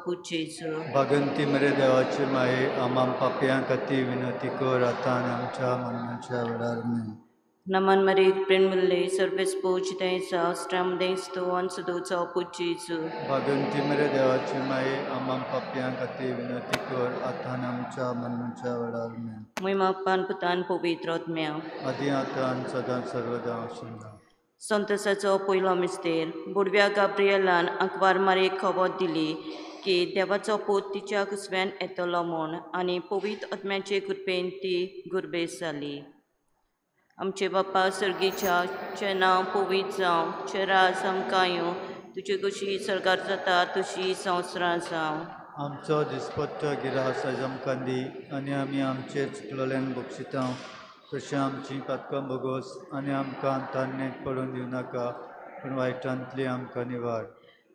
पूज जेजू भगवंती मरे देवाची माये आम्हा पापयां खातीर विनंती कर आता आनी आमच्या मरणाच्या वेळार आमेन. नमन मरे प्रेमले सर्वेस पूज देसा स्ट्रम देस्तो अंसदोचा पूज जेजू भगवंती मरे देवाची माये आम्हा पापयां खातीर विनंती कर आता आनी आमच्या मरणाच्या वेळार आमेन. महिमा पान पुतान पवित्र आत्म्या आदी आता आनी सदां सर्वदा आसूं. संतसाचो पयलो मिस्तेर बुडव्या गाब्रियलान अकबार मारेक खबर दिली की देवाचो पूत तिच्या कुसव्यान येतलो म्हूण आनी पवित्र आत्म्याचे कृपेन ती गुरबेस जाली. आमचे बाप्पा सर्गीच्या नांव पवित्र जावं चे राज आमकां येवं तुजी कशी सरकार जाता तशी संवसारां जावं. आमचो दिसपट्टो गिरास आयज आमकां दी आनी आमी आमचे चुकलोल्यांक बक्षिता तशें आमची पातकां भोगोस आनी आमकां तान्नेक पडून दिवं नाका पूण वायटांतली आमकां निवाड.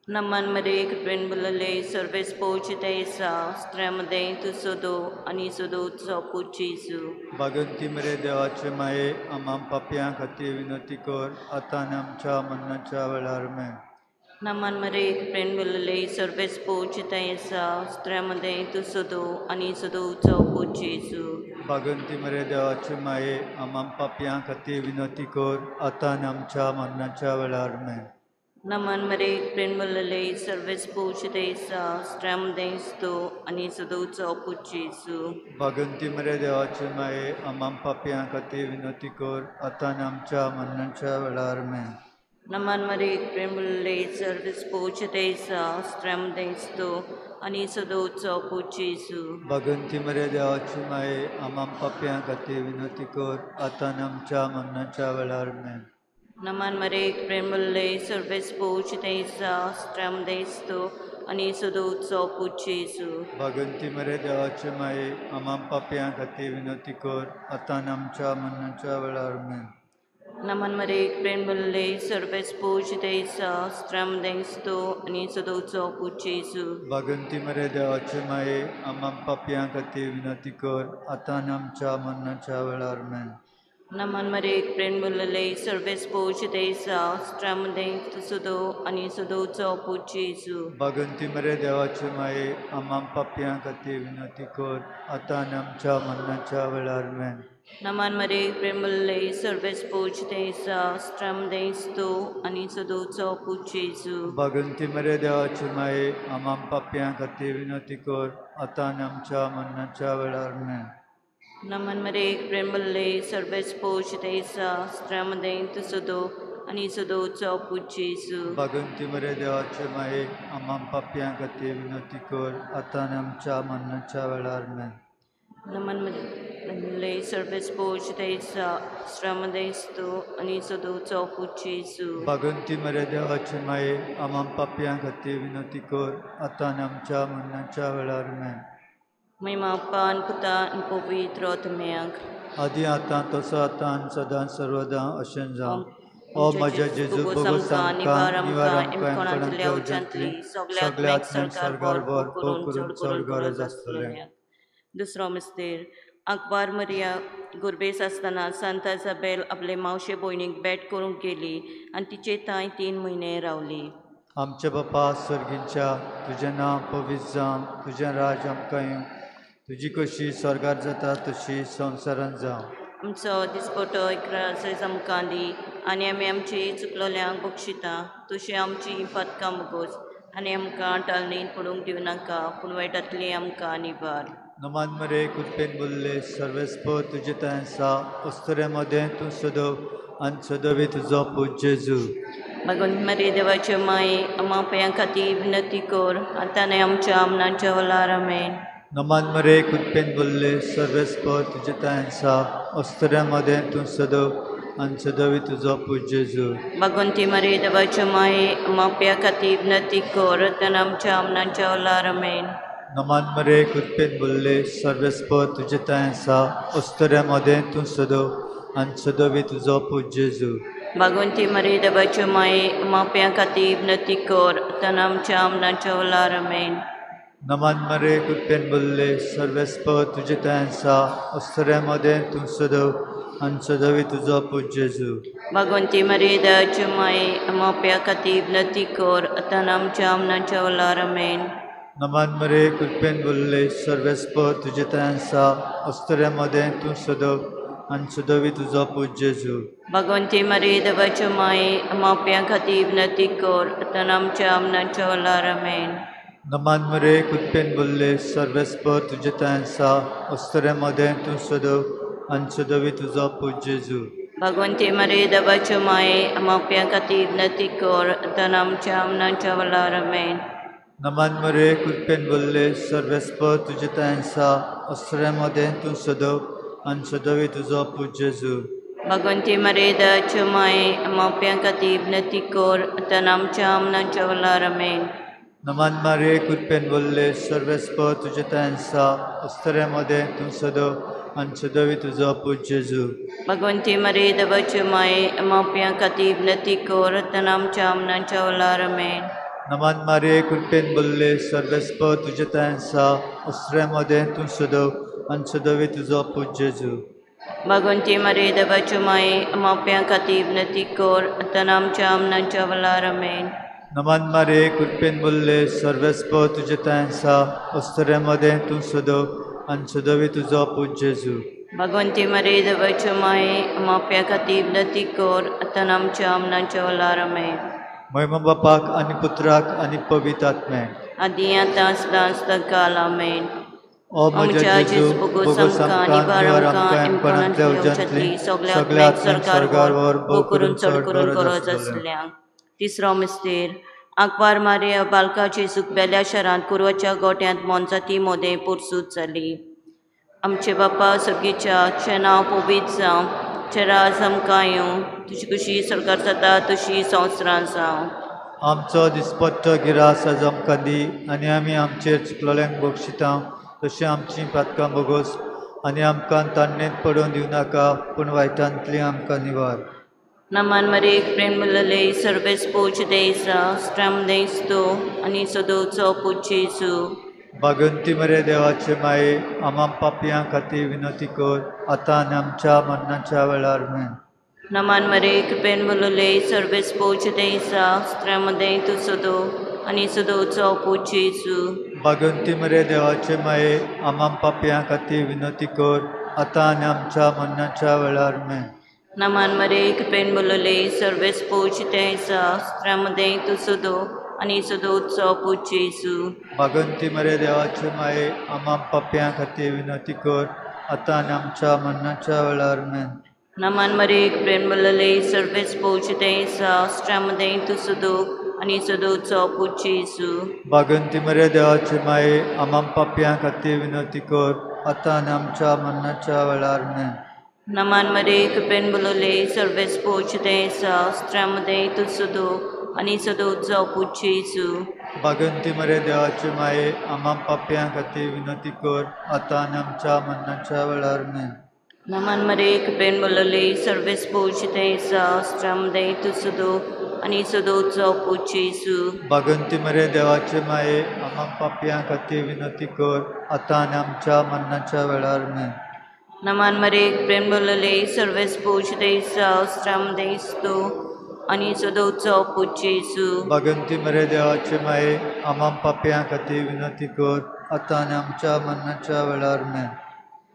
नमन मरे कृपेन बुलले सर्वेस पोच देसा स्त्रेमदे तू सोदो आनी सोदोचो पूज जेजू भगवंती मरे देवाचे माये आम्हा पापयां खातीर विनंती कर आता आनी आमच्या मरणाच्या वेळार आमेन. नमन मरे कृपेन बुलले सर्वेस पोच देसा स्त्रेमदे तू सोदो आनी सोदोचो पूज जेजू भगवंती मरे देवाचे माये आम्हा पापयां खातीर विनंती कर आता आनी आमच्या मरणाच्या वेळार आमेन. नमन मरे कृपेन बुलले सर्वेस पोच देसा स्त्रेमदे स्तो आनी सोदोचो पूज जेजू भगवंती मरे देवाचे माये आम्हा पापयां खातीर विनंती कर आता आनी आमच्या मरणाच्या वेळार आमेन. नमन मरे कृपेन बुलले सर्वेस पोच देसा स्त्रेमदे स्तो आनी सोदोचो पूज जेजू भगवंती मरे देवाची माये आम्हा पापयां खातीर विनंती कर आता आनी आमच्या मरणाच्या वेळार आमेन. नमन मरे कृपेन बुलले सर्वेस पोच देसा स्त्रेमदे स्तो आनी सोदोचो पूज जेजू भगवंती मरे देवाचे माये आम्हा पापयां खातीर विनंती कर आता आनी आमच्या मरणाच्या वेळार आमेन. नमन मरे कृपेन बुलले सर्वेस पोच देसा स्त्रेमदे स्तो आनी सोदोचो पूज जेजू भगवंती मरे देवाचे माये आम्हा पापयां खातीर विनंती कर आता आनी आमच्या मरणाच्या वेळार आमेन. नमन मरे कृपेन बुलले सर्वेस पोच देसा स्त्रेमदे सोदो आनी सोदोचो पूज जेजू भगवंती मरे देवाचे माये आम्हा पापयां खातीर विनंती कर आता आनी आमच्या मरणाच्या वेळार आमेन. नमन मरे कृपेन बुलले सर्वेस पोच देसा स्त्रेमदे स्तो आनी सोदोचो पूज जेजू भगवंती मरे देवाचे माये आम्हा पापयां खातीर विनंती कर आता आनी आमच्या मरणाच्या वेळार आमेन. नमन मरे कृपेन बुलले सर्वेस पोच देसा स्त्रेमदे सोदो आनी सोदोचो पूज जेजू भगवंती मरे देवाचे माये आम्हा पापयां खातीर विनंती कर आता आनी आमच्या मरणाच्या वेळार आमेन. नमन मरे सर्वेस पोच देसा स्त्रेमदे स्तो आनी सोदोचो पूज जेजू भगवंती मरे देवाचे माये आम्हा पापयां खातीर विनंती कर आता आनी आमच्या मरणाच्या वेळार आमेन. महिमा पान पुतान पवित्र आत्म्याक आदी आतां तसो आतां आनी सदां सर्वदा अशें जावं. ओ म्हज्या जेजू भोगोस आमकां निवार आमकां कोणांतल्या उज्यांतली सगळ्या आत्म्यांक सरकार वर करून चड गरज आसतलें. दुसरो मिस्तेर अकबार मरिया गुरबेस आसतना सांता इसाबेल आपले मावशे भयणीक भेट करूंक गेली आनी तिचे थंय 3 म्हयने रावली. आमचे बापा स्वर्गीच्या तुजें नांव पवित्र जावं तुजें राज आमकां येवं तुजी कशी स्वर्गार जाता तशी संवसारांत जावं. आमचो दिसपटो इकरास आमकां दी आनी आमी आमची चुकलोल्यांक बक्षिता तशी आमची पातकां मुगोस आनी आमकां टालनीत पडूंक दिवं नाका पूण वायटांतली आमकां निवार. नमान मरे कुर्पेन बुल्ले सर्वेस्पर तुजे थंय आसा अस्तरे मदें तूं सदव आनी सदवी तुजो पूज जेजू. भगवंत मरे देवाचे माये आम्हा पांयां खातीर विनंती कर आतां आनी आमच्या मरणाच्या वेळार आमेन. नमान मरे कुर्पेन बुल्ले सर्वेस्पर तुजे थंय आसा अस्तरे मदें तूं सदव आनी सदवी तुजो पूज जेजू. भगवंती मरे देवाचे माये आम्हा पांयां खातीर विनंती कर आतां आनी आमच्या मरणाच्या वेळार आमेन. नमान मरे कुर्पेन बुल्ले सर्वेस्पर तुजे थंय आसा अस्तरे मदें तूं सदव आनी सदवी तुजो पूज जेजू. भगवंती मरे देवाचे माये आम्हा पांयां खातीर विनंती कर आतां आनी आमच्या मरणाच्या वेळार आमेन. नमान मरे कुर्पेन बुल्ले सर्वेस्पर तुजे थंय आसा अस्तरे मदें तूं सदव आनी सदवी तुजो पूज जेजू. भगवंती मरे देवाचे माये आम्हा पांयां खातीर विनंती कर आतां आनी आमच्या मरणाच्या वेळार आमेन. नमान मरे कृपेन बोलले सर्वेस्पर तुझे तयांसा अस्तऱ्यामध्ये तू सदव आणि सदवी तुझा पूज जेजू. भगवंती मरे देवाच्या माये माप्या खातीर विनंती कर आतां आमच्या आमनाच्या वलार आमेन. नमान मरे कृपेन बोलले सर्वेस्पर तुझे तयांसा अस्तऱ्यामध्ये तू सदव आणि सदवी तुझा पूज जेजू. भगवंती मरे देवाच्या माये माप्या खातीर विनंती कर आतां आमच्या आमनाच्या वलार आमेन. नमान मरे कृपेन बोलले सर्वेस्पर तुझे तयांसा अस्तऱ्यामध्ये तू सदव आणि सदवी तुझा पूज जेजू. भगवंती मरे देवाच्या माये माप्या खातीर विनंती कर आतां आमच्या आमनाच्या वलार आमेन. नमान मरे कृपेन बोलले सर्वेस्पर तुझे तयांसा अस्तऱ्यामध्ये तू सदव आणि सदवी तुझा पूज जेजू. भगवंती मरे देवाच्या माये माप्या खातीर विनंती कर आतां आमच्या आमनाच्या वलार आमेन. नमान मरे कृपेन बोलले सर्वेस्पर तुझे तयांसा अस्तऱ्यामध्ये तू सदव आणि सदवी तुझा पूज जेजू. भगवंती मरे देवाच्या माये माप्या खातीर विनंती कर आतां आमच्या आमनाच्या वलार आमेन. नमान मरे कृपेन बोलले सर्वेस्पर तुझे तयांसा अस्तऱ्यामध्ये तू सदव आणि सदवी तुझा पूज जेजू. भगवंती मरे देवाच्या माये माप्या खातीर विनंती कर आतां आमच्या आमनाच्या वलार आमेन. महिमा बापाक आणि पुत्राक आणि पवित्र आत्म्याक आदी आतां सदां सदांकाल आमेन. ओ म्हज्या जेजू बोगो आमकां निवार आमकां इम्पणांतल्या उज्यांतली सगळ्या आत्म्यांक सरकार वर भोव करून चड करून गरज आसल्या. तिसरो मिस्तेर आंकवार मारिया बालकाची सुकवेल्या शारांत कुरवाच्या गोट्यांत मोनजाती मोदें पुरसूत जाली. आमचे बापा सगळीच्या तुजें नांव पवित्र जावं, तुजें राज आमकां येवं, तुजी कशी सरकार जाता तशी संवसारांत जावं. आमचो दिसपट्टो गिरास आज आमकां दी आनी आमी आमचेर चुकलोल्यांक बक्षिता तशी आमची पातकां बोगोस आनी आमकां तान्नेत पडोवन दिवं नाका पूण वायटांतली आमकां निवार. नमान मरेक प्रेम मुलले सर्वेस पोच देसा स्ट्रम देस तो आनी सदोचो पूज जेजू. भागवंती मरे देवाचे माये आमां पापयां खातीर विनंती कर आतां आनी आमच्या मरणाच्या वेळार आमेन. नमान मरेक प्रेम मुलले सर्वेस पोच देसा स्ट्रम दे तू सदो आनी सदोचो पूज जेजू. भागवंती मरे देवाचे माये आमां पापयां खातीर विनंती कर आतां आनी आमच्या मरणाच्या वेळार आमेन. नमान मरेक प्रेम मुलले सर्वेस पोच देसा स्ट्रम दे तू सदो आनी सदोचो पूज जेजू. भागवंती मरे देवाचे माये आमां पापयां खातीर विनंती कर आतां आनी आमच्या मरणाच्या वेळार आमेन. नमान मरेक प्रेम मुलले सर्वेस पोच देसा स्ट्रम दे तू सदो आनी सदोचो पूज जेजू. भागवंती मरे देवाचे माये आमां पापयां खातीर विनंती कर आतां आनी आमच्या मरणाच्या वेळार आमेन. नमान मरेक प्रेम मुलले सर्वेस पोच देसा स्ट्रम दे तू सदो आनी सदोचो पूज जेजू. भागवंती मरे देवाचे माये आमां पापयां खातीर विनंती कर आतां आनी आमच्या मरणाच्या वेळार आमेन. नमान मरेक प्रेम मुलले सर्वेस पोच देसा स्ट्रम दे तू सदो आनी सदोचो पूज जेजू. भागवंती मरे देवाचे माये आमां पापयां खातीर विनंती कर आतां आनी आमच्या मरणाच्या वेळार आमेन. नमान मरेक प्रेम मुलले सर्वेस पोच देसा स्ट्रम देस तो आनी सदोचो पूज जेजू. भागवंती मरे देवाचे माये आमां पापयां खातीर विनंती कर आतां आनी आमच्या मरणाच्या वेळार आमेन.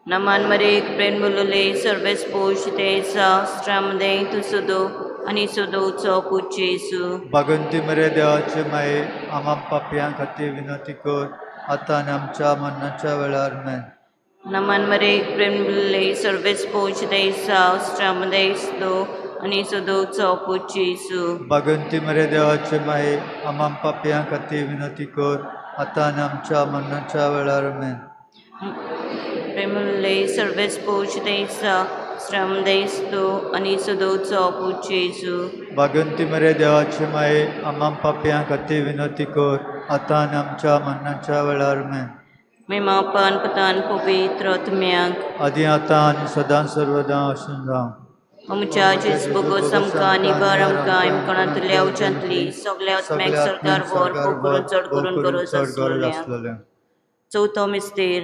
नमान मरेक प्रेम मुलले सर्वेस पोच देसा स्ट्रम दे तू सदो आनी सदोचो पूज जेजू. भागवंती मरे देवाचे माये आमां पापयां खातीर विनंती कर आतां आनी आमच्या मरणाच्या वेळार आमेन. नमान मरेक प्रेम मुलले सर्वेस पोच देसा स्ट्रम देस तो आनी सदोचो पूज जेजू. भागवंती मरे देवाचे माये आमां पापयां खातीर विनंती कर आतां आनी आमच्या मरणाच्या वेळार आमेन. प्रेमुलले सर्वेस पोच देसा स्ट्रम देस तो आनी सदोचो पूज जेजू. भागवंती मरे देवाचे माये आमां पापयां खातीर विनंती कर आतां आनी आमच्या मरणाच्या वेळार आमेन. मेमापान पतान पवित्र आत्म्याक आदी आतां आनी सदां सर्वदां अशें जावं. आमच्या जेजू बोगोस आमकां निवार आमकां इम्पणांतल्या उज्यांतली सगळ्या आत्म्याक सरकार वर भोव करून चड करून गरज आसलेल्या. चवथो मिस्तेर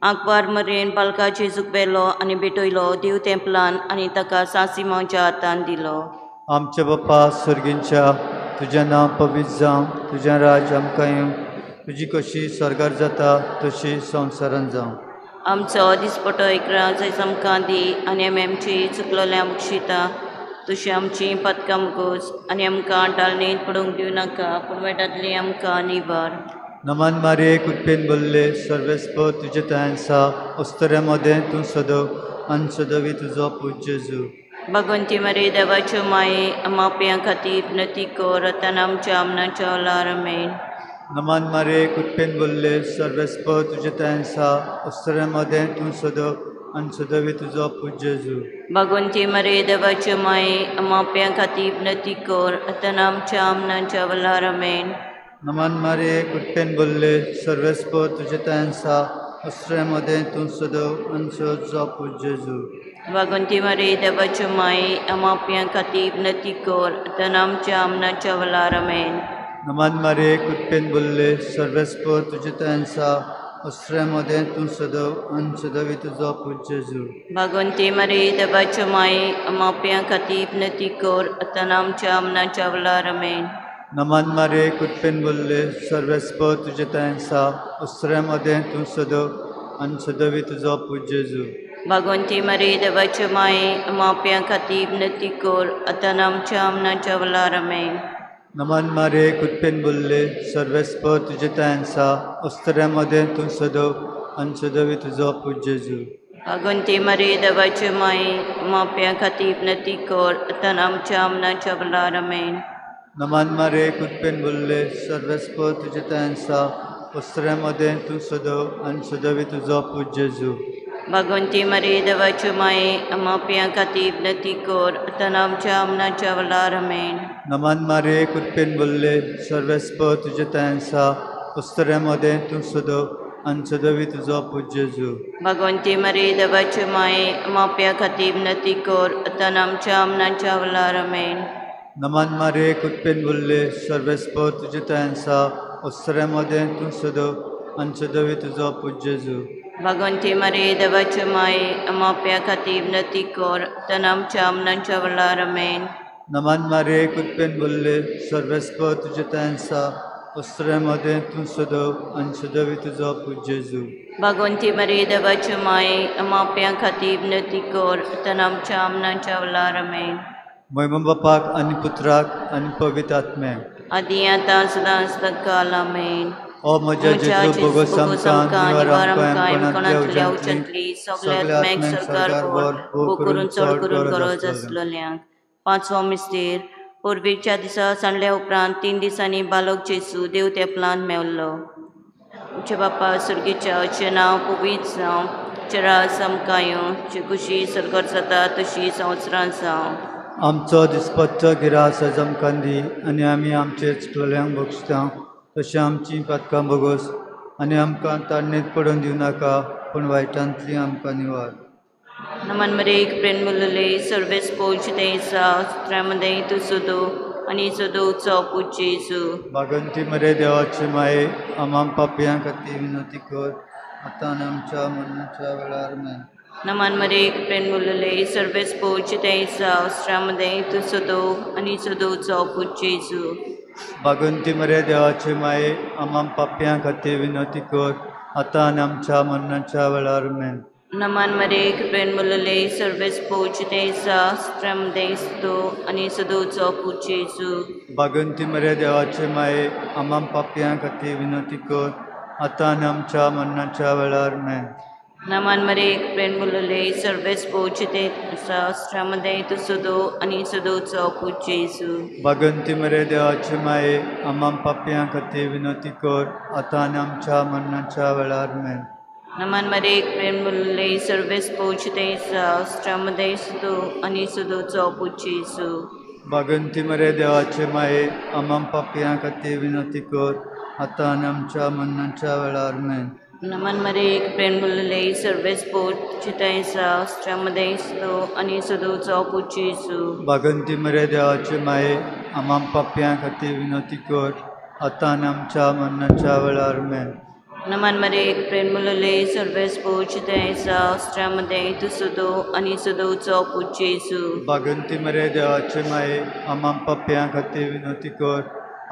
आंकवार मरेन बालका जेजूक व्हेलो आनी भेटयलो देव तेंपलान आनी ताका सांसी मांवच्या हातान दिलो. आमचे बापा सर्गींच्या तुजें नांव पवित्र जावं, तुजें राज आमकां येवं, तुजी कशी स्वर्गार जाता तशी संवसारान जावं. आमचो दिसपटो एकरां जंय आमकां दी आनी आमी आमची चुकलोल्या बक्षिता तशी आमची पदकां मुगोस आनी आमकां टालणेंत पडूंक दिवं नाका पूण वायटांतली आमकां निबार. नमन मारे कुटपेन बोल्ले सर्वेस्प तुजे तायन सा अस्तऱ्या मदें तूं सदव आनी सदवी तुजो पूज जेजू. भगवंती मरे देवाच्यो माये आमाप्यां खातीर विनती कर आतां आमच्या आमनाच्या वेळार आमेन. नमन मारे कुटपेन बोल्ले सर्वेस्प तुजे तायन सा अस्तऱ्या मदें तूं सदव आनी सदवी तुजो पूज जेजू. भगवंती मरे देवाच्यो माये आमाप्यां खातीर विनती कर आतां आमच्या आमनाच्या वेळार आमेन. नमन मारे कुटपेन बोल्ले सर्वेस्प तुजे तायन सा अस्तऱ्या मदें तूं सदव आनी तुजो पूज जेजू. भगवंती मरे देवाच्यो माये आमाप्यां खातीर विनती कर आतां आमच्या आमनाच्या वेळार आमेन. नमन मारे कुटपेन बोल्ले सर्वेस्प तुजे तायन सा अस्तऱ्या मदें तूं सदव आनी सदवी तुजो पूज जेजू. भगवंती मरे देवाच्यो माये आमाप्यां खातीर विनती कर आतां आमच्या आमनाच्या वेळार आमेन. नमन मारे कुटपेन बोल्ले सर्वेस्प तुजे तायन सा अस्तऱ्या मदें तूं सदव आनी सदवी तुजो पूज जेजू. भगवंती मरे देवाच्यो माये आमाप्यां खातीर विनती कर आतां आमच्या आमनाच्या वेळार आमेन. नमन मारे कुटपेन बोल्ले सर्वेस्प तुजे तायन सा अस्तऱ्या मदें तूं सदव आनी सदवी तुजो पूज जेजू. भगवंती मरे देवाच्यो माये आमाप्यां खातीर विनती कर आतां आमच्या आमनाच्या वेळार आमेन. नमन मारे कुटपेन बोल्ले सर्वेस्प तुजे तायन सा अस्तऱ्या मदें तूं सदव आनी सदवी तुजो पूज जेजू. भगवंती मरे देवाच्यो माये आमाप्यां खातीर विनती कर आतां आमच्या आमनाच्या वेळार आमेन. नमन मारे कुटपेन बोल्ले सर्वेस्प तुजे तायन सा अस्तऱ्या मदें तूं सदव आनी सदवी तुजो पूज जेजू. भगवंती मरे देवाच्यो माये आमाप्यां खातीर विनती कर आतां आमच्या आमनाच्या वेळार आमेन. नमन मारे कुटपेन बोल्ले सर्वेस्प तुजे तायन सा अस्तऱ्या मदें तूं सदव आनी सदवी तुजो पूज जेजू. भगवंती मरे देवाच्यो माये आमाप्यां खातीर विनती कर आतां आमच्या आमनाच्या वेळार आमेन. नमन मारे कुटपेन बोल्ले सर्वेस्प तुजे तायन सा अस्तऱ्या मदें तूं सदव आनी सदवी तुजो पूज जेजू. भगवंती मरे देवाच्यो माये आमाप्यां खातीर विनती कर आतां आमच्या आमनाच्या वेळार आमेन. महिमा बापाक आनी पुत्राक आनी पवित्र आत्म्याक आदी आतां सदांच तकाल आमेन. ओ म्हज्या जेजू बोगोस आमकां निवार आमकां कोणांतल्या उच्यांतली सगळ्यात मेघ सरकार भोव करून चड करून गरज आसलेल्यांक. पांचवो मिस्तेर पुर्वीच्या दिसा सांडल्या उपरांत 3 दिसांनी बालक जेजू देव तेंपलांत मेवल्लो. तुमचे बापा सुर्गेच्या तुजें नांव पवित्र जावं, तुजें राज आमकां येवं, तुजी खुशी सरकार जाता तशी संवसारांत जावं. आमचो दिसपच्चो गिरास आज आमकां दी आनी आमी आमचे चुकलोल्यांक बक्षिता तशें आमची पदकां बोगोस आनी आमकां तारणेंत पडून दिवं नाका पूण वायटांतली आमकां निवार. नमन मरे प्रेम मुलले सर्वेस पोच तेसा स्त्रामदे तू सुदो आनी सदोचो पूज जेजू. भागवंती मरे देवाची माये आमां पापयां खातीर विनती कर आतां आनी आमच्या मरणाच्या वेळार आमेन. नमन मरे प्रेम मुलले सर्वेस पोच तेसा स्त्रामदे तू सुदो आनी सदोचो पूज जेजू. भागवंती मरे देवाची माये आमां पापयां खातीर विनती कर आतां आनी आमच्या मरणाच्या वेळार आमेन. नमन मरे प्रेम मुलले सर्वेस पोच तेसा स्त्रामदे सुदो आनी सदोचो पूज जेजू. भागवंती मरे देवाची माये आमां पापयां खातीर विनती कर आतां आनी आमच्या मरणाच्या वेळार आमेन. नमन मरे प्रेम मुलले सर्वेस पोच तेसा स्त्रामदे तू सुदो आनी सदोचो पूज जेजू. भागवंती मरे देवाची माये आमां पापयां खातीर विनती कर आतां आनी आमच्या मरणाच्या वेळार आमेन. नमन मरे प्रेम मुलले सर्वेस पोच तेसा स्त्रामदे सुदो आनी सदोचो पूज जेजू. भागवंती मरे देवाची माये आमां पापयां खातीर विनती कर आतां आनी आमच्या मरणाच्या वेळार आमेन. नमन मरे प्रेम मुलले सर्वेस पोच तेसा स्त्रामदे सुदो आनी सदोचो पूज जेजू. भागवंती मरे देवाची माये आमां पापयां खातीर विनती कर आतां आनी आमच्या मरणाच्या वेळार आमेन. नमन मरे प्रेम मुलले सर्वेस पोच तेसा स्त्रामदे तू सुदो आनी सदोचो पूज जेजू. भागवंती मरे देवाची माये आमां पापयां खातीर विनती कर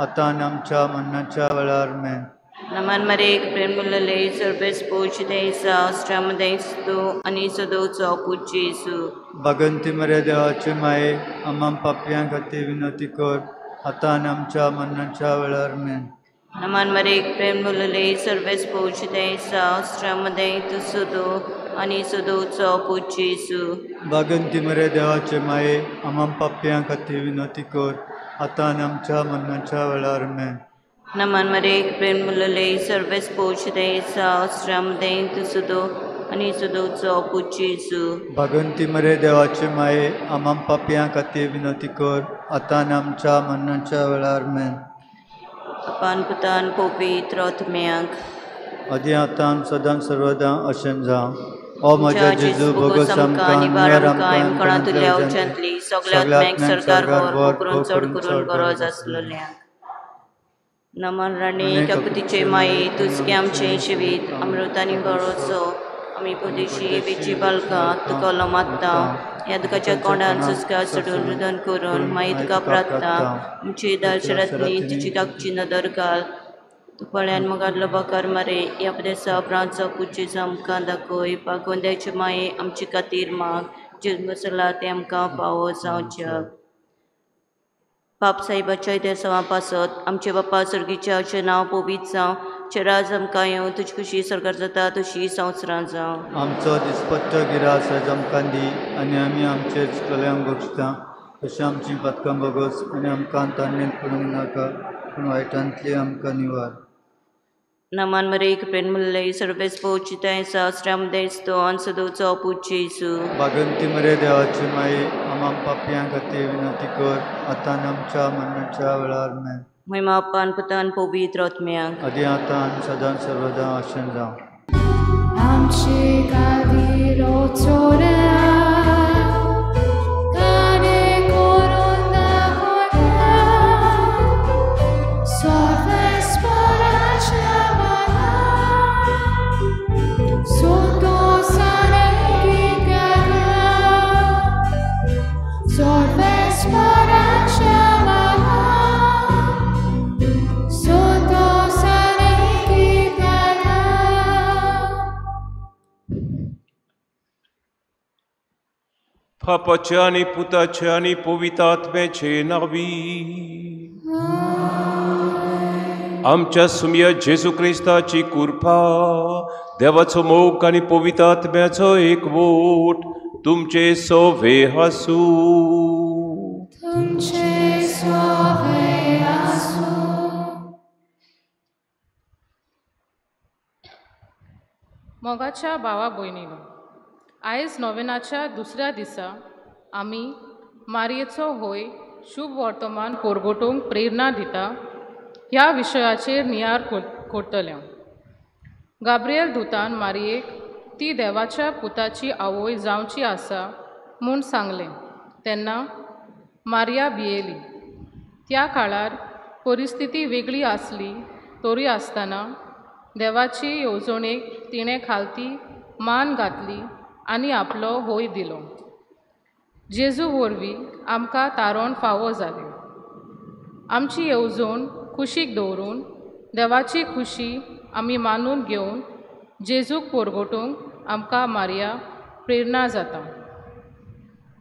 आतां आनी आमच्या मरणाच्या वेळार आमेन. नमन मरेक प्रेम मुलले सर्वेस पोच देसा श्रम देस्तो आणि सदोचो पूजेसु भगवंती मरे देवाचे माये आम्हा पापयां खातीर विनंती कर आता आनी आमच्या मरणाच्या वेळार मेन. नमन मरेक प्रेम मुलले सर्वेस पोच देसा श्रम देतो सदो आणि सदोचो पूजेसु भगवंती मरे देवाचे माये आम्हा पापयां खातीर विनंती कर आता आनी आमच्या मरणाच्या वेळार मेन. नमन मरेक प्रेम मुलले सर्वेस पोच देसा श्रम देतो सदो आणि सदोचो पूजेसु भगवंती मरे देवाचे माये आम्हा पापयां खातीर विनंती कर आता आनी आमच्या मरणाच्या वेळार मेन. अपान पुतान पवित्र आत्म्यांक आदी आतां सदां सर्वदां अशें जावं. ओ म्हज्या जेजू भोगोस आमकां निवार आमकां कोणातुल्या औच्यांतली सगळ्या आत्म्यांक सरकार वर करून चड करून गरज आसलेल्यांक. नमन राणी कपतीचे माये तुझके आमचे जिवीत अमृतानी बरोचो आमी पोदेशी बेची बालकां तुका मागता ह्या दुखाच्या कोंडान सुस्कार सोडून रुदन करून मागीर तुका प्रार्थना आमची दालशरातनी तुजी कागची नदर घाल तुपळ्यान मोगादलो बकार मारे ह्या प्रदेशा प्रांतचो पुजेचो आमकां दाखय पागोंद्याचे माये आमचे खातीर माग जे मसला ते आमकां फावो जावच्या. बाप साहेबाच्या देसावा पासत आमचे बापा सर्गीच्या अशें नांव पवित जावं चेराज आमकां येवं तुजी खुशी सरकार जाता तशी संवसारां जावं. आमचो दिसपट्टो गिरास आज आमकां दी आनी आमी आमचे चुकल्यांक बक्षता तशें आमची पातकां बगोस आनी आमकां तान्नेंत पडूंक नाका पूण वायटांतली आमकां निवार. नमन मरेक प्रेम मुल्ले सर्वेस पोचिताय श्रम देस्तो अन सदोचो पूजेसु भगवंती मरे देवाचे माये आम्हा पापयां खातीर विनंती कर आता आनी आमच्या मरणाच्या वेळार मेन. महिमा अप्पान पुतान पवित्र आत्म्यांक आदी आतां आनी सदां सर्वदां अशें जावं. आमचे खातीर चोरा बापाचे आणि पुताचे आणि पवित्र आत्म्याचे नावी आमच्या सुमया जेजू क्रिस्ताची कृपा देवाचो मोग आणि पवित्र आत्म्याचो एकवोट तुमचे सोवे आसू. मोगाच्या भावा भयणीनो, आयज नोवेनाच्या दुसऱ्या दिसा आमी मारयेचो होय शुभ वर्तमान परगटोवंक प्रेरणा दिता ह्या विशयाचेर नियाळ करतले. गाब्रिएल दुतान मारयेक ती देवाच्या पुताची आवय जावची आसा म्हूण सांगलें तेन्ना मारिया भियेली. त्या काळार परिस्थिती वेगळी आसली तरी आसतना देवाची येवजणेक तिणें खालती मान घातली आनी आपलो होय दिलो. जेजू वरवीं आमकां तारण फावो जालें. आमची येवजण खुशीक दवरून देवाची खुशी आमी मानून घेवन जेजूक परगटूंक आमकां मारिया प्रेरणा जाता.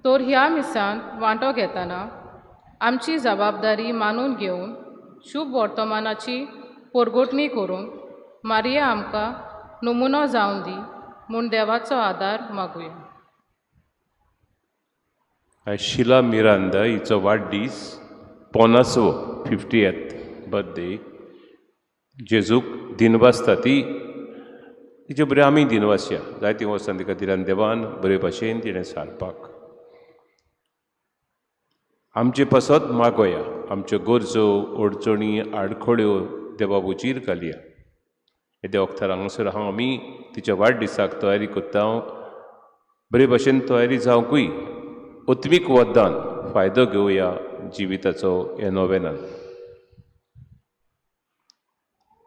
तर ह्या मिसान वांटो घेतना आमची जबाबदारी मानून घेवन शुभ वर्तमानाची परगटणी करूंक मारिया आमकां नमुनो जावन दी म्हूण देवाचो आदार मागुया. शिला मिरांदा हिचो वाडदीस 50th बर्थडे. जेजूक दिनवासता ती तिचे बरें आमी दिनवासया जायती वर्सां तिका दिल्यान देवान बरे भाशेन तिणें सारपाक आमचे पासत मागोया. आमच्यो गरजो अडचणी आडखळ्यो देवा उजीर घालया. येद्या वखदार हांगासर हांव आमी तिच्या वाडदिसाक तयारी करता. बरे भाशेन तयारी जावंकूय उत्मीक वदान फायदो घेवया जिविताचो हे नोवेनान.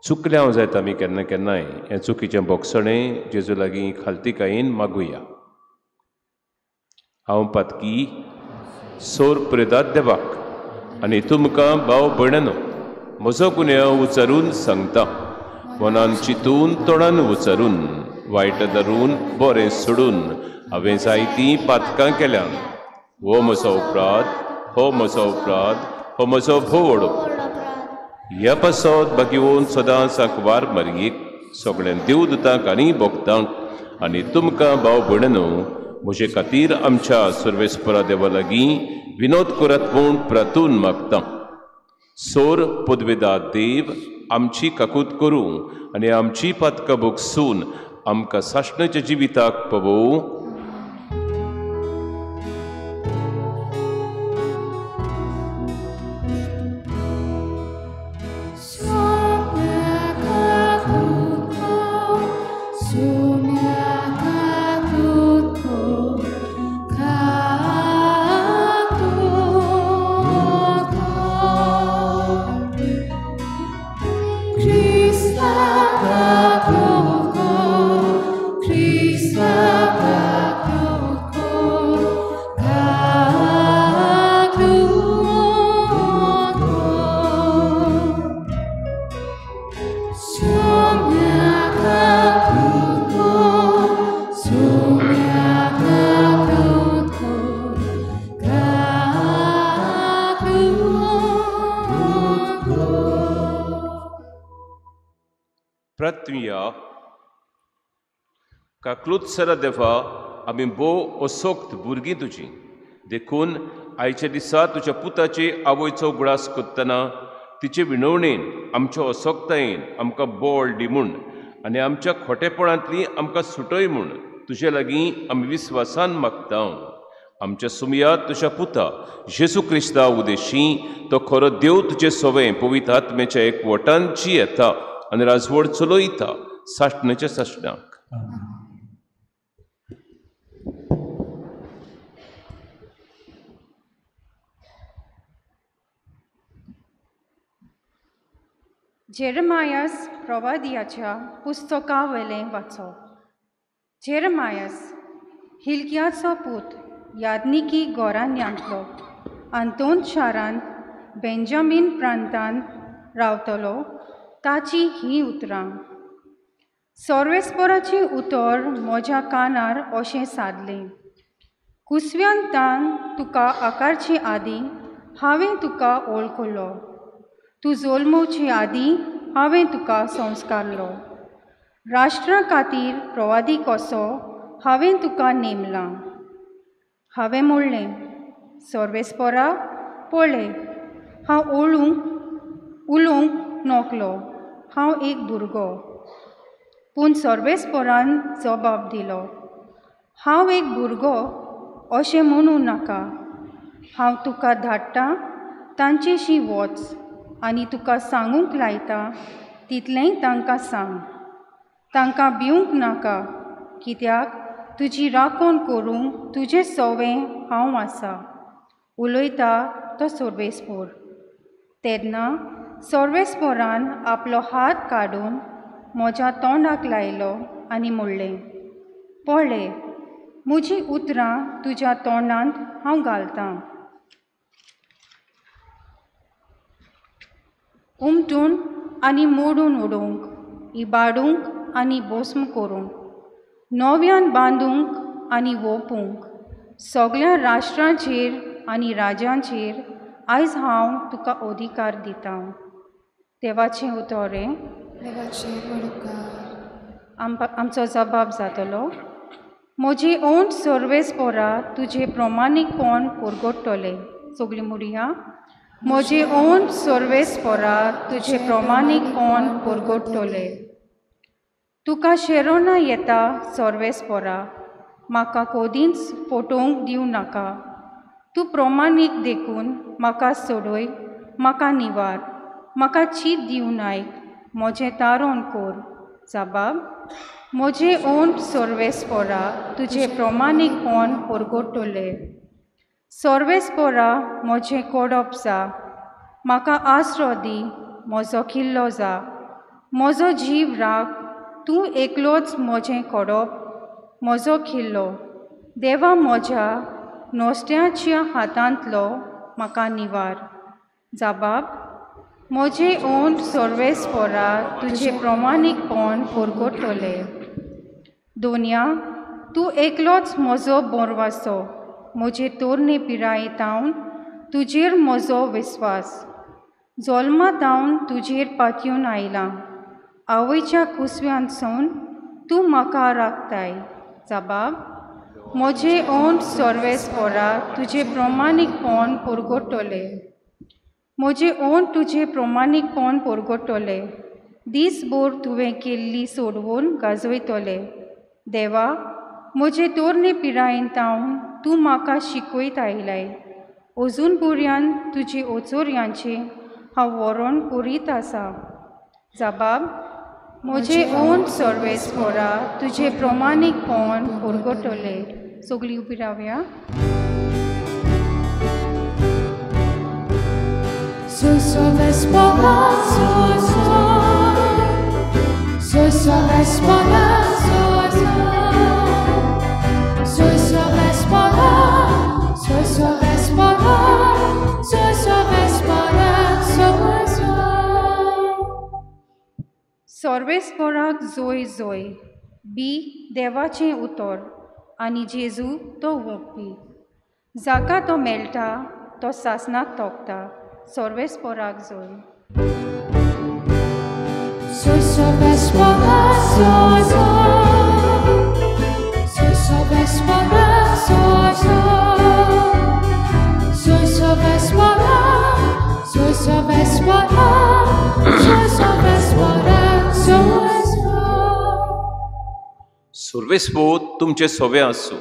चुकले हांव जायत आमी केन्ना केन्नाय हें चुकीचें बोगसणें जेजू लागीं खालतीकायेन मागुया. हांव पातकी सोर प्रेदात देवाक आनी तुमकां भाव भयणांनो म्हजो गुन्यांव उचारून सांगता. मनान चिंतून तोंडान उचरून वायट धरून बरें सोडून हांवें जायतीं पातकां केल्यान हो म्हजो अपराध, हो म्हजो अपराध, हो म्हजो भोड ह्या पासत बागेवन सदांच आंकवार मारयेक सगळ्या देवदूतांक आनी भक्तांक आनी तुमकां भाव भयणनो म्हजे खातीर आमच्या सर्वेस्परा देवा लागीं विनोद करात म्हूण प्रार्थून मागतां. सोर पदवेदार देव आमची काकूत करूं आनी आमची पातकां भोगसून आमकां साश्णाच्या जिविताक पावोवं. Pratmiya काकलूत सरा देवा आमी भोव असोक्त भुरगीं तुजी देखून आयच्या दिसा तुज्या पुताचे आवयचो गुळास करतना तिचे विणवणेन आमच्या असोक्तायेन आमकां बोळ दी म्हूण आनी आमच्या खोटेपणांतली आमकां सुटय म्हूण तुजे लागीं आमी विस्वासान मागता. आमच्या सुमयात तुज्या पुता जेजू क्रिस्ता उदेशी तो खरो देव तुजे सवें पवित्र आत्म्याच्या एकवटांची येता आनी राजवड चलयता साश्णाच्या साश्णाक. जेरमायास प्रवादियाच्या पुस्तका वेलें वाचप. जेरमायास हिल्कियाचो पूत यादनिकी गोरान्यांतलो आनी 2 शारांत बेंजामीन प्रांतांत रावतलो ताची ही उतरां. सर्वेस्पराची उतर म्हज्या कानार अशें सादलें. कुसव्यांतान तुका आकारचे आदीं हांवें तुका वळखलो. तूं जल्मोवचे आदीं हांवें तुका संस्कारलो. राष्ट्रा खातीर प्रवादी कसो हांवें तुका नेमलां. हांवें म्हणलें, सर्वेस्परा पळय, हांव उलोवंक नोकलो, हांव एक भुरगो. पूण सर्वेस्परान जबाब दिलो, हांव एक भुरगो अशें म्हणूं नाका. हांव तुका धाडटां तांचेशी वच आनी तुका सांगूंक लायता तितलेंय तांकां सांग. तांकां भिवंक नाका, कित्याक तुजी राखण करूंक तुजें सवें हांव आसा. उलयता तो सर्वेस्पर. तेन्ना सर्वेस्परान आपलो हात काडून म्हज्या तोंडाक लायलो आनी म्हणलें, पळय, म्हजीं उतरां तुज्या तोंडांत हांव घालतां. उमटून आनी मोडून उडोवंक, इबाडूंक आनी भस्म करूंक, नव्यान बांदूंक आनी ओपूंक, सगळ्या राष्ट्रांचेर आनी राज्यांचेर आयज हांव तुका अधिकार दितां. देवाचें उतोरें. आमचो जबाब जातलो, म्हजे ओंठ सर्वेस्परा तुजे प्रमाणीकपण परगडटलें. सगळीं म्हणुया, म्हजे ओंठ सर्वेस्परा तुजे प्रमाणीकपण परगडटलें. तुका शेरोना येता सर्वेस्परा, म्हाका कोदींच फटोवंक दिवं नाका. तूं प्रमाणीक देखून म्हाका सोडय, म्हाका निवार, म्हाका चीत दिवं नायक, म्हजें तारण कोर. जबाब, म्हजे ओंठ सर्वेस्परा तुजे प्रमाणीकपण परगडटलें. सर्वेस्परा म्हजें कोडप जा, म्हाका आसरो दी, म्हजो किल्लो जा. म्हजो जीव राख, तूं एकलोच म्हजें कोडप, म्हजो किल्लो. देवा म्हज्या नोस्त्याच्या हातांतलो म्हाका निवार. जबाब, म्हजे ओंठ सर्वेस्परा तुझे प्रमाणीकपण परगटले. दोनया तूं एकलोच म्हजो बोरवासो. म्हजे तोरणे पिरायेतावन तुजेर म्हजो विस्वास. जल्मातावन तुजेर पातयेवन आयलां. आवयच्या कुसव्यांतसून तूं म्हाका राखताय. जबाब: म्हजे ओंठ सर्वेस्परा तुजे प्रमाणीकपण परगटले. म्हजे ओंठ तुजे प्रमाणीकपण परगटले. दीसभर तुवें केल्ली सोडवून गाजयतले. देवा, म्हजे तोरणे पिरायेतावन तूं म्हाका शिकयत आयलाय. अजून पर्यंत तुजे ओचोऱ्यांचे हांव वरण करीत आसा. जबाब: म्हजे ओंठ सर्वेस्परा तुजे प्रमाणीकपण परगटले. सगळीं उबी रावया. सर्वेस्पराक जोय जोय. बी देवाचें उतर आनी जेजू तो वखपी. जाका तो मेळटा तो सासणाक तोखता. सर्वेस्पराक जोय. सर्वेस्पोत तुमचे सोवे आसूं.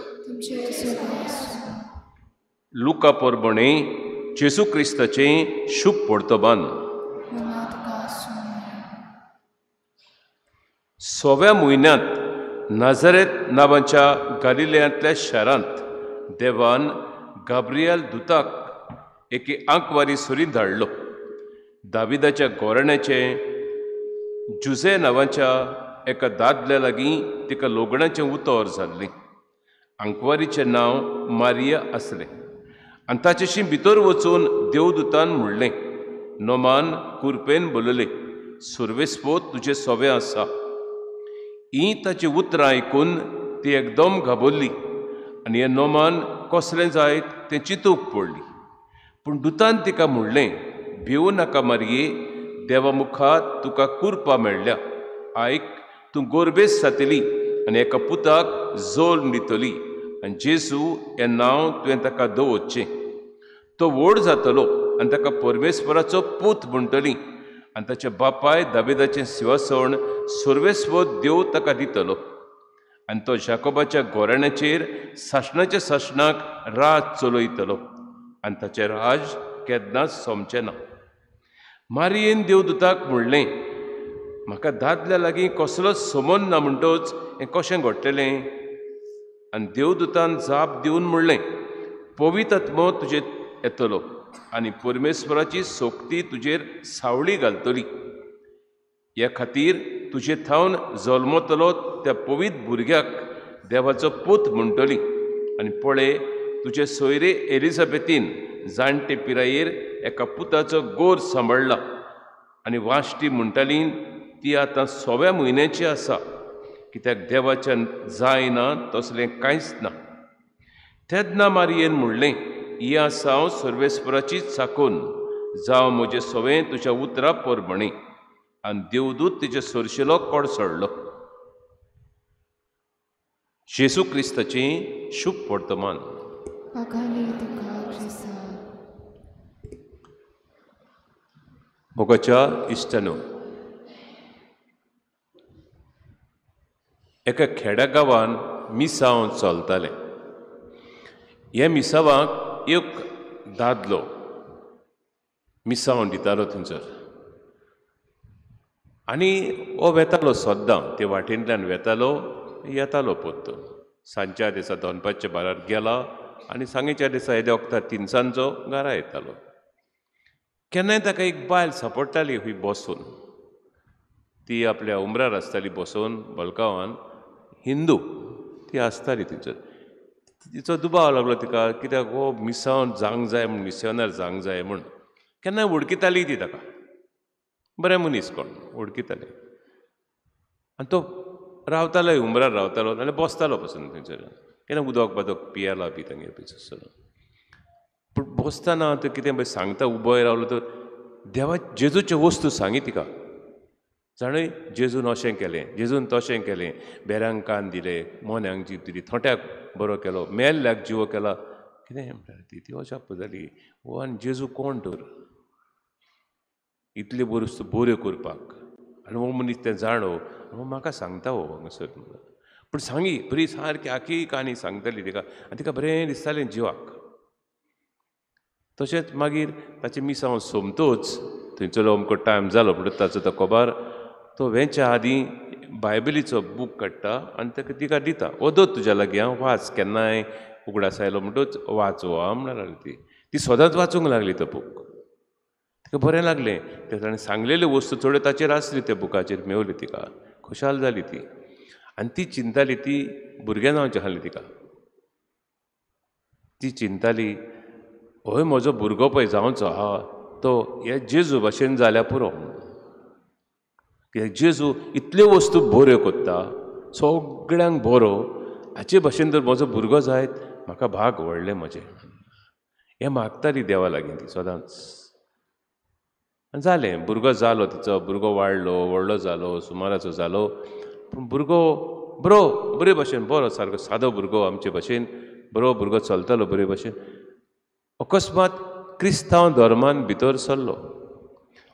लुका पोरबोणे जेजू क्रिस्ताचें शुभ वर्तमान. सोव्या म्हयन्यांत नाझारेत नांवाच्या गालिलेयांतल्या शारांत देवान गाब्रियल दुताक एके आंकवारी सुरीन धाडलो. दाविदाच्या घोराण्याचे जुजे नांवाच्या एका दादल्या लागीं तिका लोगणाचें उतर जाल्लें. आंकवारीचें नांव मारिया आसलें. आनी ताचेशी भितर वचून देवदूतान म्हणलें, नोमान कुरपेन बोलले, सर्वेस्पोत तुजें सोवें आसा. ही ताची उतरां आयकून ती एकदम घाबरली आनी हें नोमान कसलें जायत तें चिंतूंक पडली. पूण दुतान तिका म्हणलें, भिवू नाका मारये, देवा मुखार तुका कुरपा मेळ्ळ्या. आयक, तूं गोरबेस जातली आनी एका पुताक जल्म दितली आनी जेजू हें नांव तुवें ताका दवरचें. तो व्हड जातलो आनी ताका परमेस्वराचो पूत म्हणटली आनी ताच्या बापाय दाविदाचें सिंहासन सर्वेस्वत देव ताका दितलो. आनी तो जाकोबाच्या घोराण्याचेर सासणाच्या सासणाक राज चलयतलो आनी ताचें राज केन्नाच सोंपचें ना. मारयेन देवदूताक म्हणलें, म्हाका दादल्या लागीं कसलोच संबंद ना म्हणटच हें कशें घडटलें? आनी देवदूतान जाप दिवन म्हणलें, पवित्र आत्मो तुजेर येतलो आनी परमेस्वराची सोक्ती तुजेर सावळी घालतली. ह्या खातीर तुजे थावन जल्मतलो त्या पवित्र भुरग्याक देवाचो पूत म्हणटली. आनी पळय, तुजे सोयरे एलिझाबेथीन जाणटे पिरायेर एका पुताचो गोर सांबाळला आनी वाश्टी म्हणटाली ती आतां 6व्या म्हयन्याची आसा, कित्याक देवाच्यान जायना तसलें कांयच ना. तेन्ना मारयेन म्हणलें, ही आसा हांव सर्वेस्वराची चाकून. जावं म्हजें सोवें तुज्या उतरा पोरबणी. आनी देवदूत तिचे सरशिलो कोडसडलो. जेजू क्रिस्ताचें शुभ वर्तमान. मोगाच्या इश्टानो, एका खेड्या गांवान मिसांव चलतालें. हे मिसावाक एक दादलो मिसांव दितालो थंयसर. आनी हो वेतालो सद्दां, ते वाटेंतल्यान वेतालो येतालो पोत्तून. सांजच्या दिसा दनपारच्या बारार गेला आनी सांजेच्या दिसा येद्या वखदार तिनसांजो घरा येतालो. केन्नाय ताका एक बायल सांपडटाली खंय बसून. ती आपल्या उमरार आसताली बसून बलकावान, हिंदू ती आसताली थंयसर. तिचो दुबाव लागलो तिका, कित्याक हो मिसांव जावंक जाय म्हूण, मिसयोनार जावंक जाय म्हूण. केन्नाय वळखिताली ती ताका. बरें मनीस कोण वळखीताले आनी तो रावतालोय उमरार रावतालो नाल्यार बसतालो पासून थंयसर केन्ना उदक बादक पियेला बी तांगेर बी तसलो पूण बसतना तो कितें पळय सांगता उबोय रावलो तर देवा जेजूच्यो वस्तू सांगी तिका जाणय जेजून अशें केलें जेजून तशें केलें बेऱ्यांक कान दिले मोन्यांक जीब दिली थोट्याक बरो केलो मेल्ल्याक जिवो केला कितें म्हणटा ती अजाप जाली वो आनी जेजू कोण तर इतले वस्तू बऱ्यो करपाक आनी हो मनीस तें जाणो हो म्हाका सांगता हो हांगासर पूण सांगी बरी सारकी आखी काणी सांगताली तिका आनी तिका बरें दिसतालें जिवाक तशेंच मागीर ताचे मिसांव सोमतोच थंयचो अमको टायम जालो म्हणटच ताचो तो कोबार तो वेच्या आदीं बायबलीचो बूक काडटा आनी ताका तिका दिता ओदोत तुज्या लागीं हांव वाच केन्नाय उगडास आयलो म्हणटच वाचो म्हणून लागली ती सदांच वाचूंक लागली तो बूक तिका बरें लागलें ते ताणें सांगलेल्यो वस्तू थोड्यो ताचेर आसली त्या बुकाचेर मेवली तिका खुशाल जाली ती आनी ती चिंताली ती भुरगें जावचें आसलें तिका ती चिंताली हय म्हजो भुरगो पळय जावचो आहा तो हे जेजू भाशेन जाल्यार पुरो कित्याक जेजू इतल्यो वस्तू बऱ्यो कोत्ता सगळ्यांक बरो हाचे भाशेन जर म्हजो भुरगो जायत म्हाका भाग व्हडलें म्हजें हें मागताली देवा लागीं ती सदांच जालें भुरगो जालो तिचो भुरगो वाडलो व्हडलो जालो सुमाराचो जालो पूण भुरगो बरे भाशेन बरो सारको सादो भुरगो आमचे भाशेन बरो भुरगो चलतालो बरे भाशेन अकस्मात क्रिस्तांव धर्मान भितर सरलो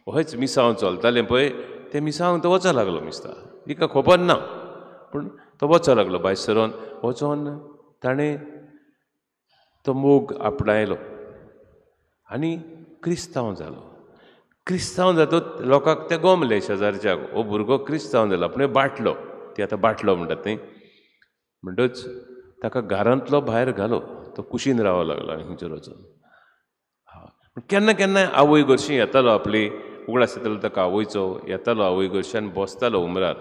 हयच मिसांव चलतालें पळय ते मिसांवाक तो वचो लागलो मिस्ता तिका खबर ना पूण तो वचो लागलो भायर सरोन वचोन ताणें तो मोग आपणायलो आनी क्रिस्तांव जालो क्रिस्तांव जातूच लोकांक ते गमले शेजारच्याक हो भुरगो क्रिस्तांव जाला पूण बाटलो ती आतां बाटलो म्हणटात न्ही म्हणटच ताका घरांतलो भायर घालो तो कुशीन रावो लागलो खंयचर वचून केन्ना केन्नाय आवय गोरशी येतालो आपली उगडास येतालो ताका आवयचो येतालो आवय गोरश्यान बसतालो उमरार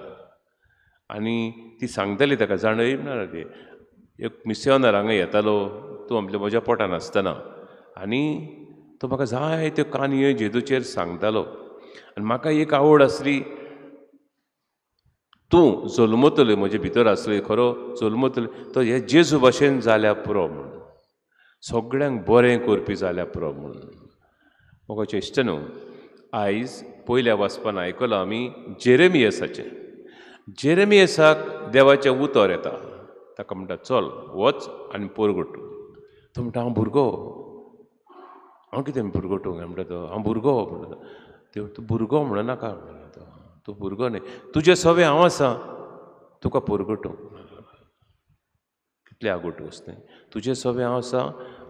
आनी ती सांगताली ताका जाणय म्हणा ती एक मिस्योनार हांगा येतालो तूं आपल्या म्हज्या पोटान आसतना आनी तो म्हाका जाय त्यो काणयो जेजूचेर सांगतालो आनी म्हाका एक आवड आसली तूं जल्मतले म्हजे भितर आसले खरो जल्मतले तो हे जेजू भाशेन जाल्यार पुरो म्हूण सगळ्यांक बरें करपी जाल्यार पुरो म्हूण म्हाका इश्ट न्हू आयज पयल्या वाचपान आयकलां आमी जेरेमियसाक देवाचें उतर येता ताका म्हणटा चल वच आनी पोरगोट तो म्हणटा हांव भुरगो हांव कितें भुरगोटूंक म्हणटा तो हांव भुरगो म्हणटा तो तूं भुरगो म्हणनाका म्हणटा तो तूं भुरगो न्ही तुजें सवें हांव आसा तुका पोरगोटूंक कितलें आगोट वस्त तुजें सवें हांव आसा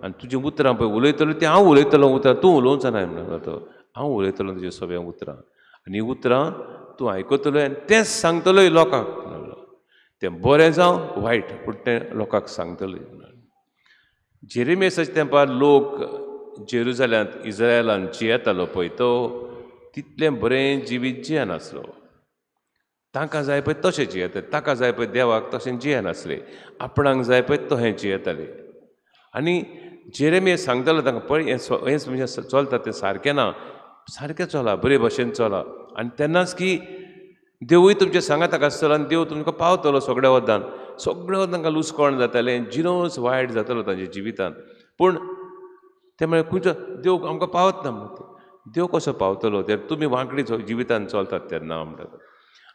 आनी तुजें उतरां पळय उलयतलो तें हांव उलयतलो उतरां तूं उलोवचो ना म्हणटा तो हांव उलयतलो तुजें सवें उतरां आनी उतरां तूं आयकतलोय आनी तेंच सांगतलोय लोकांक तें बरें जावं वायट पूण तें लोकांक सांगतलोय जेरेमियासाच्या तेंपार लोक जेरुजाल्यांत इज्रायलांत जियेतालो पळय तो तितलें बरें जिवीत जियेनासलो तांकां जाय पळय तशें जियेताले ताका जाय पळय देवाक तशें जियेनासलें आपणाक जाय पळय तशें जियेताले आनी जेरेमिया सांगतालो तांकां पळय हें म्हणजे चलता तें सारकें ना सारकें चला बरे भशेन चला आनी तेन्नाच की देवूय तुमचें सांगाताक आसतलो आनी देव तुमकां पावतलो सगळ्या वदान तांकां लुसकोण जातालें जिनोस वायट जातालो तांच्या जिवितांत पूण ते म्हळ्यार खंयचो देव आमकां पावत ना देव कसो पावतलो तर तुमी वांकडी जिवितांत चलतात तेन्ना म्हणटात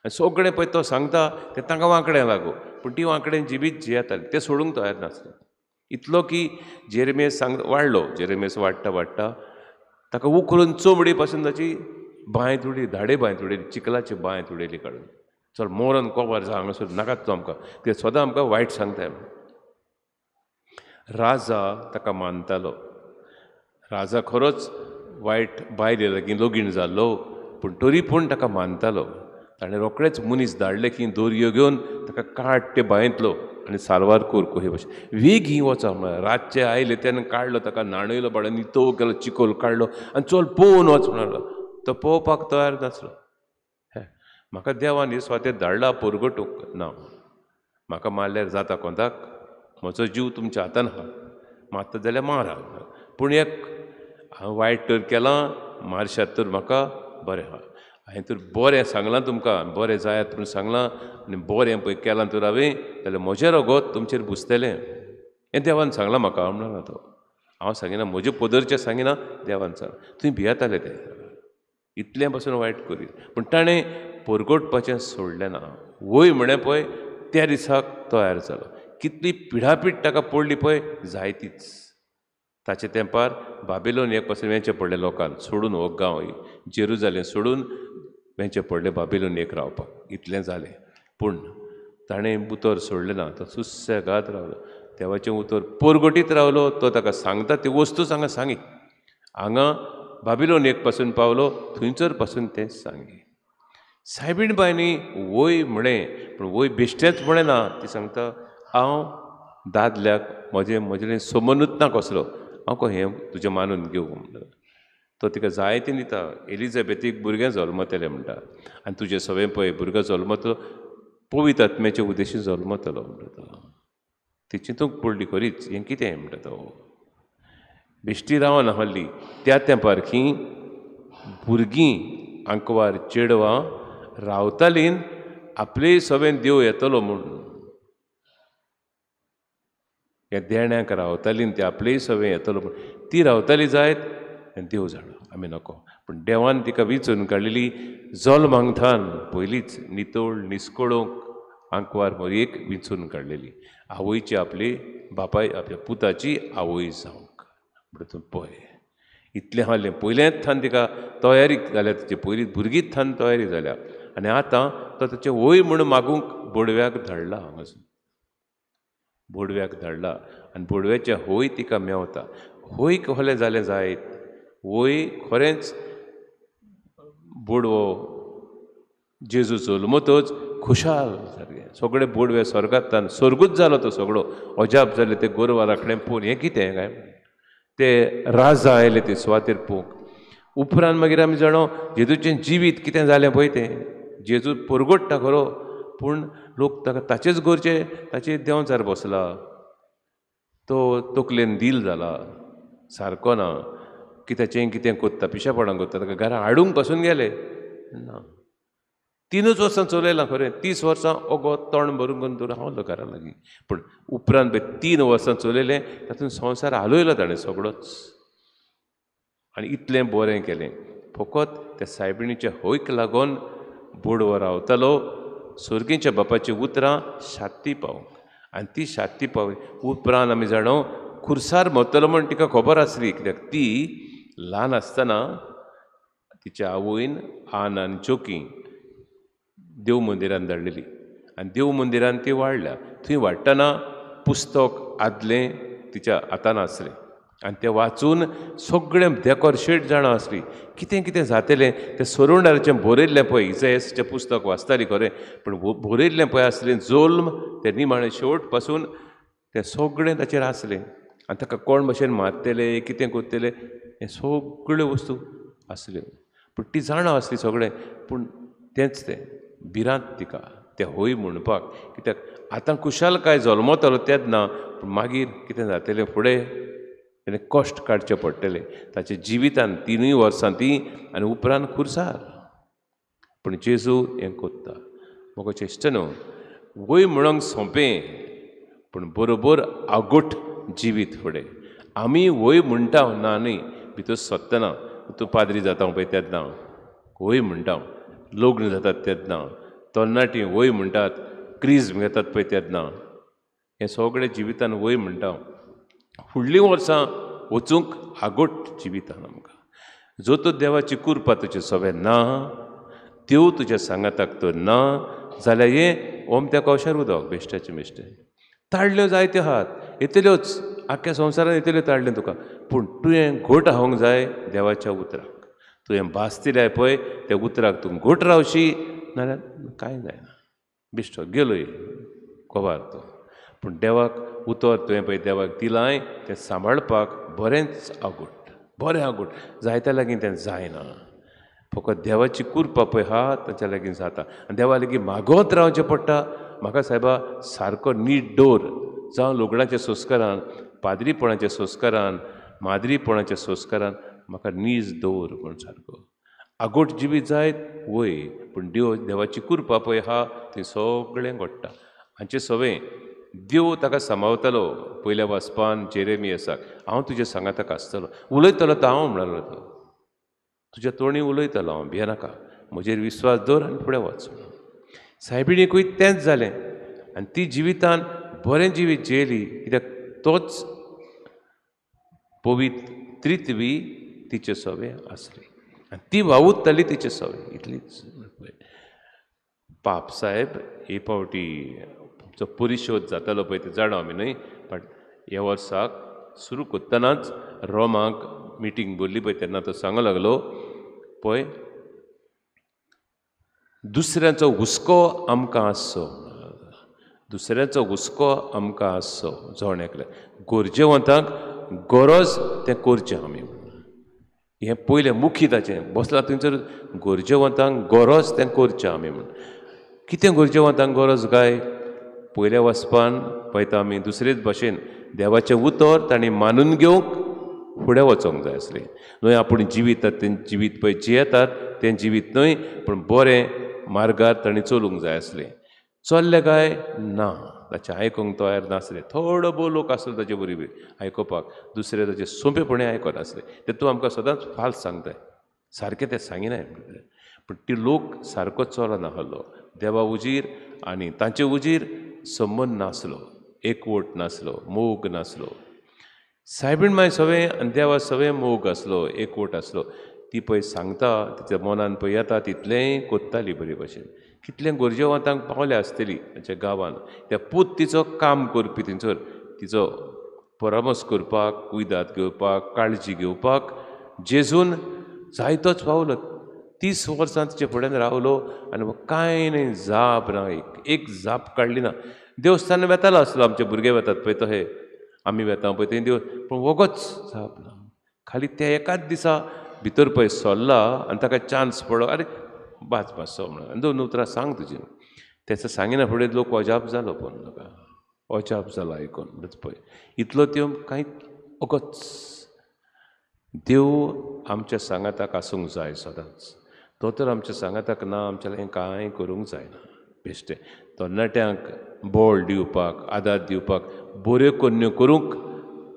आनी सगळें पळय तो सांगता तें तांकां वांकडें लागो पूण ती वांकडें जिवीत जियेतालीं तें सोडूंक तयार नासलें इतलो की जेरेमियस वाडलो जेरेमियस वाडटा ताका उखलून चोमडी पासून ताची बांय तुडी धाडे बांय तुडयली चिखलाची बांय तुडयली काडून चल मोरन कोबार जा हांगासर नाकात तूं आमकां ते सदां आमकां वायट सांगता राजा ताका मानतालो राजा खरोच वायट बायल लागीं लोगीण जाल्लो पूण तरी पूण ताका मानतालो ताणें रोखडेच मनीस धाडले की दोरयो घेवन ताका काट ते बांयतलो आनी सारवार कोर कोहे भशेन वेगीं वचा म्हळ्यार रातचे आयले तेन्ना काडलो ताका न्हाणयलो बाळा नितो केलो चिकोल काडलो आनी चल पोवन वच म्हणलो तो पोवपाक तयार नासलो म्हाका देवान हे स्वातें धाडला पोरगोटूंक ना म्हाका मारल्यार जाता कोंताक म्हजो जीव तुमच्या हातान आहा मारता जाल्यार मारा पूण एक हांव वायट तर केलां मारशात तर म्हाका बरें आहा हांवें तर बरें सांगलां तुमकां, बरें जायात म्हणून सांगलां आनी बरें पळय केलां तर हांवें, जाल्यार म्हजें रगत तुमचेर बुसतलें. हें देवान सांगलां म्हाका म्हणना तो. हांव सांगिना, म्हजे पदरचें सांगिना, देवान सांग. थंय भियेताले ते, इतलें पासून वायट करीत. पूण ताणें परगटपाचें सोडलें ना. वय म्हणें पळय त्या दिसाक तयार जालो. कितली पिडापीड ताका पडली पळय जायतीच. ताच्या तेंपार बाबिलोनियाक पासून वेंचें पडलें लोकांक, सोडून हो गांव जेरुजालेम सोडून वेंचें पडलें बाबिलोनियेक रावपाक. इतलें जालें. पूण ताणें उतर सोडलें ना. तो सुसेगाद रावलो. देवाचें उतर परगटीत रावलो. तो ताका सांगता ती वस्तू सांगी. हांगा बाबिलोनियेक पासून पावलो, थंयसर पासून तें सांगी. सायबीण बायनी वय म्हणें, पूण वय बेश्टेंच म्हणें ना. ती सांगता हांव दादल्याक म्हजे समनूच ना कसलो, हांव हें तुजें मानून घेवं म्हणटा. तो तिका जाय तें दिता. एलिझाबेथीक भुरगें जल्मतलें म्हणटा, आनी तुजें सगळें पळय भुरगो जल्मतलो पवित्र आत्म्याचे उद्देशीं जल्मतलो म्हणटा तो. ती चिंतूंक पडली खरीच, हें कितें म्हणटा तो. बेश्टी रावना हल्ली. त्या तेंपार खीं भुरगीं आंकवार चेडवां रावतालीं आपलेय सवें देव येतलो म्हूण. ह्या देण्याक रावतालीं ते आपलेय सवें येतलो म्हूण. ती रावताली जायत देव जाणो, आमी नको. पूण देवान तिका विचून काडलेली जल्मांगथान पयलींच नितोळ निस्कोळोवंक आंकवार एक विचून काडलेली. आवयची आपली बापाय आपल्या पुताची आवय जावंक म्हणटा. तूं पळय इतलें हालें. पयलेंच थान तिका तयारी जाल्या, तिची पयली भुरगीच थान तयारी जाल्या. आनी आतां तो ताचें वय म्हूण मागूंक बोडव्याक धाडला. हांगासून बोडव्याक धाडला आनी बोडव्याचें होय तिका मेवता. होय कहलें जालें जायत. वय खरेंच बोडवो जेजू जल्मतच खुशाल जालें. सगळे बोडवे स्वर्गांतल्यान स्वर्गूच जालो तो सगळो. अजाप जालें ते गोरवां राखणें पळोवन. हें कितें काय ते राजा आयले ते सुवातेर पळोवंक. उपरांत मागीर आमी जाणो जेजूचें जिवीत कितें जालें पळय तें. जेजू परगट्टा खरो, पूण लोक ताका ताचेच गरजे ताचे देंवचार बसला. तो तकलेन दील जाला, सारको ना. कित्याचें कितें कोत्ता, पिशेपणां कोत्ता. ताका घरा हाडूंक पासून गेले ना. 3 वर्सां चलयलां खरें. 30 वर्सां ओगो तोंड भरून करून तो रावलो घरा लागीं. पूण उपरांत 3 वर्सां चलयलें, तातूंत संवसार हालयलो ताणें सगळोच. आनी इतलें बरें केलें. फकत त्या सायबिणीच्या होयक लागून बोडवो रावतालो सर्गीच्या बापाची उतरां शात्ती पावंक. आनी ती शात्ती पावय उपरांत आमी जाणो खुर्सार मरतलो म्हण तिका खबर आसली. कित्याक ती ल्हान आसतना तिच्या आवयन आन चोकी देव मंदिरांत धाडलेली. आनी देव मंदिरांत ती वाडल्या. थंय वाडटना पुस्तक आदलें तिच्या हातान आसलें. आनी तें वाचून सगळें देकोरशेट जाणां आसलीं. कितें कितें जातलें तें सरोंडारचें बरयल्लें पळय. इसायासाचें पुस्तक वाचतालीं खरें, पूण बरयल्लें पळय आसलें जल्म तें निमाणें शेवट पासून तें सगळें ताचेर आसलें. आनी ताका कोण भशेन मारतले, कितें करतले, हें सगळ्यो वस्तू आसल्यो. पूण ती जाणा आसली सगळें. पूण तेंच तें भिरांत तिका तें होय म्हणपाक. कित्याक आतां खुशालकाय जल्मतलो तेंच ना, पूण मागीर कितें जातलें फुडें तेणें कश्ट काडचें पडटलें ताच्या जिवितान. 3 वर्सां ती आनी उपरांत खुर्सार. पूण जेजू हें कोत्ता. म्हाका चेश्ट न्हू, वय म्हणूंक सोंपें, पूण बरोबर आगोट जिवीत फुडें. आमी वय म्हणटा ना न्ही, भितर सोदतना तूं पाद्री जाता पळय तेन्ना वय म्हणटा, लग्न जातात तेन्ना, तरणाटीं वय म्हणटात, क्रिस्म घेतात पळय तेन्ना, हें सगळें जिवितान वय म्हणटा. फुडलीं वर्सां वचूंक आगोट जिवितान आमकां. जो तो देवाची कृपा तुजें सवें ना, देव तुज्या सांगाताक तर ना, जाल्यार हें ओमत्या कौशार उदक बेश्टेचें बेश्टें. ताळल्यो जायत्यो आहात, येतल्योच आख्ख्या संवसारान येतल्यो ताळल्यो तुका. पूण तुवें घोट रावंक जाय देवाच्या उतराक. तुवें भास दिल्याय पळय त्या उतराक तूं घोट रावशी, नाल्यार कांय जायना. बिश्टो गेलोय कोबार तो. पूण देवाक उतर तुवें पळय देवाक दिलाय तें सांबाळपाक बरेंच आगोट, बरें आगोट. जायत्या लागीं तें जायना. फकत देवाची कृपा पळय आहा ताच्या लागीं जाता. आनी देवा लागीं मागोत रावचें पडटा. म्हाका सायबा सारको नीट दवर. जावं लग्नाच्या संस्कारान, पाद्रीपणाच्या संस्कारान, माद्रीपणाच्या संस्कारान म्हाका नीज दवर म्हण सारको. आगोट जिवीत जायत वय पूण देवाची कृपा पळय आहा थंय सगळें घडटा. हांचे सवें देव ताका सांबाळतलो. पयल्या वाचपान जेरेमियासाक हांव तुज्या सांगाताक आसतलो, उलयतलो तो हांव म्हणलो तो, तुज्या तोंडी उलयतलो हांव, भियेनाका, म्हजेर विस्वास दवर आनी फुडें वच. सायबिणीकूय तेंच जालें आनी ती जिवितान बरें जिवीत जियेली कित्याक तोच पवित्र त्रित्वी तिचे सवें आसली आनी ती वावुरताली तिचे सवें. इतलीच पाप साहेब हे फावटी जो परिशोध जातालो पळय ते जाणा आमी न्हय, पण ह्या वर्साक सुरू करतनाच रोमाक मिटींग भरली पळय तेन्ना तो सांगूंक लागलो पळय दुसऱ्याचो हुस्को आमकां आसचो, दुसऱ्याचो हुस्को आमकां आसचो जोण्याक गरजेवंतांक गरज तें करचें आमी. हें पयलें मुख्य ताचें बसलां थंयसर गरजेवंतांक गरज तें करचें आमी म्हूण. कितें गरजेवंतांक गरज काय? पयल्या वचपान पळयता आमी दुसरेच भाशेन देवाचें उतर तांणी मानून घेवंक फुडें वचोंक जाय आसलें. न्हय आपूण जिवीतात तें जिवीत पळय जियेतात तें जिवीत न्हय पूण बरें मार्गार तांणी चलूंक जाय आसलें. चल्ले काय ना, ताचें आयकूंक तयार नासले. थोडो भोव लोक आसलो ताचे बरोबर आयकोपाक, दुसरे ताचे सोंपेपणी आयकनासले. तेतून आमकां सदांच फाल्स सांगताय, सारकें तें सांगिनाय पूण ती लोक सारको चलनाहलो. देवा उजीर आनी तांचे उजीर संबंद नासलो, एकवट नासलो, मोग नासलो. सायबीण माय सवें आनी देवा सवें मोग आसलो, एकवट आसलो. ती पळय सांगता तिच्या मनान पळय येता तितलेंय कोत्ताली बरे भशेन. कितलें गरजेवंतांक पावल्या आसतली ताच्या गांवांत. त्या पूत तिचो काम करपी थंयसर तिचो परामर्श करपाक, कुयदाद घेवपाक, काळजी घेवपाक जेजून जायतोच पावलो. 30 वर्सां तिचे फुड्यान रावलो आनी कांय न्हय, जाप ना, एक जाप काडली ना. देवस्थान वेतालो आसलो, आमचे भुरगे वेतात पळय तशें आमी वेता पळय थंय देव, पूण वगच जाप ना. खाली त्या एकाच दिसा भितर पळय सरला आनी ताका चान्स पडलो, अरे बाच सो म्हणून आनी 2 उतरां सांग तुजें. तेचो सांगिना फुडें लोक अजाप जालो, पूण नाका अजाप जालो आयकून. पळय इतलो त्यो कांय वगच. देव आमच्या सांगाताक आसूंक जाय सदांच. तो तर आमच्या सांगाताक ना, आमच्या हें कांय करूंक जायना. बेश्टें तरणाट्यांक बळ दिवपाक, आदार दिवपाक, बऱ्यो कन्यो करूंक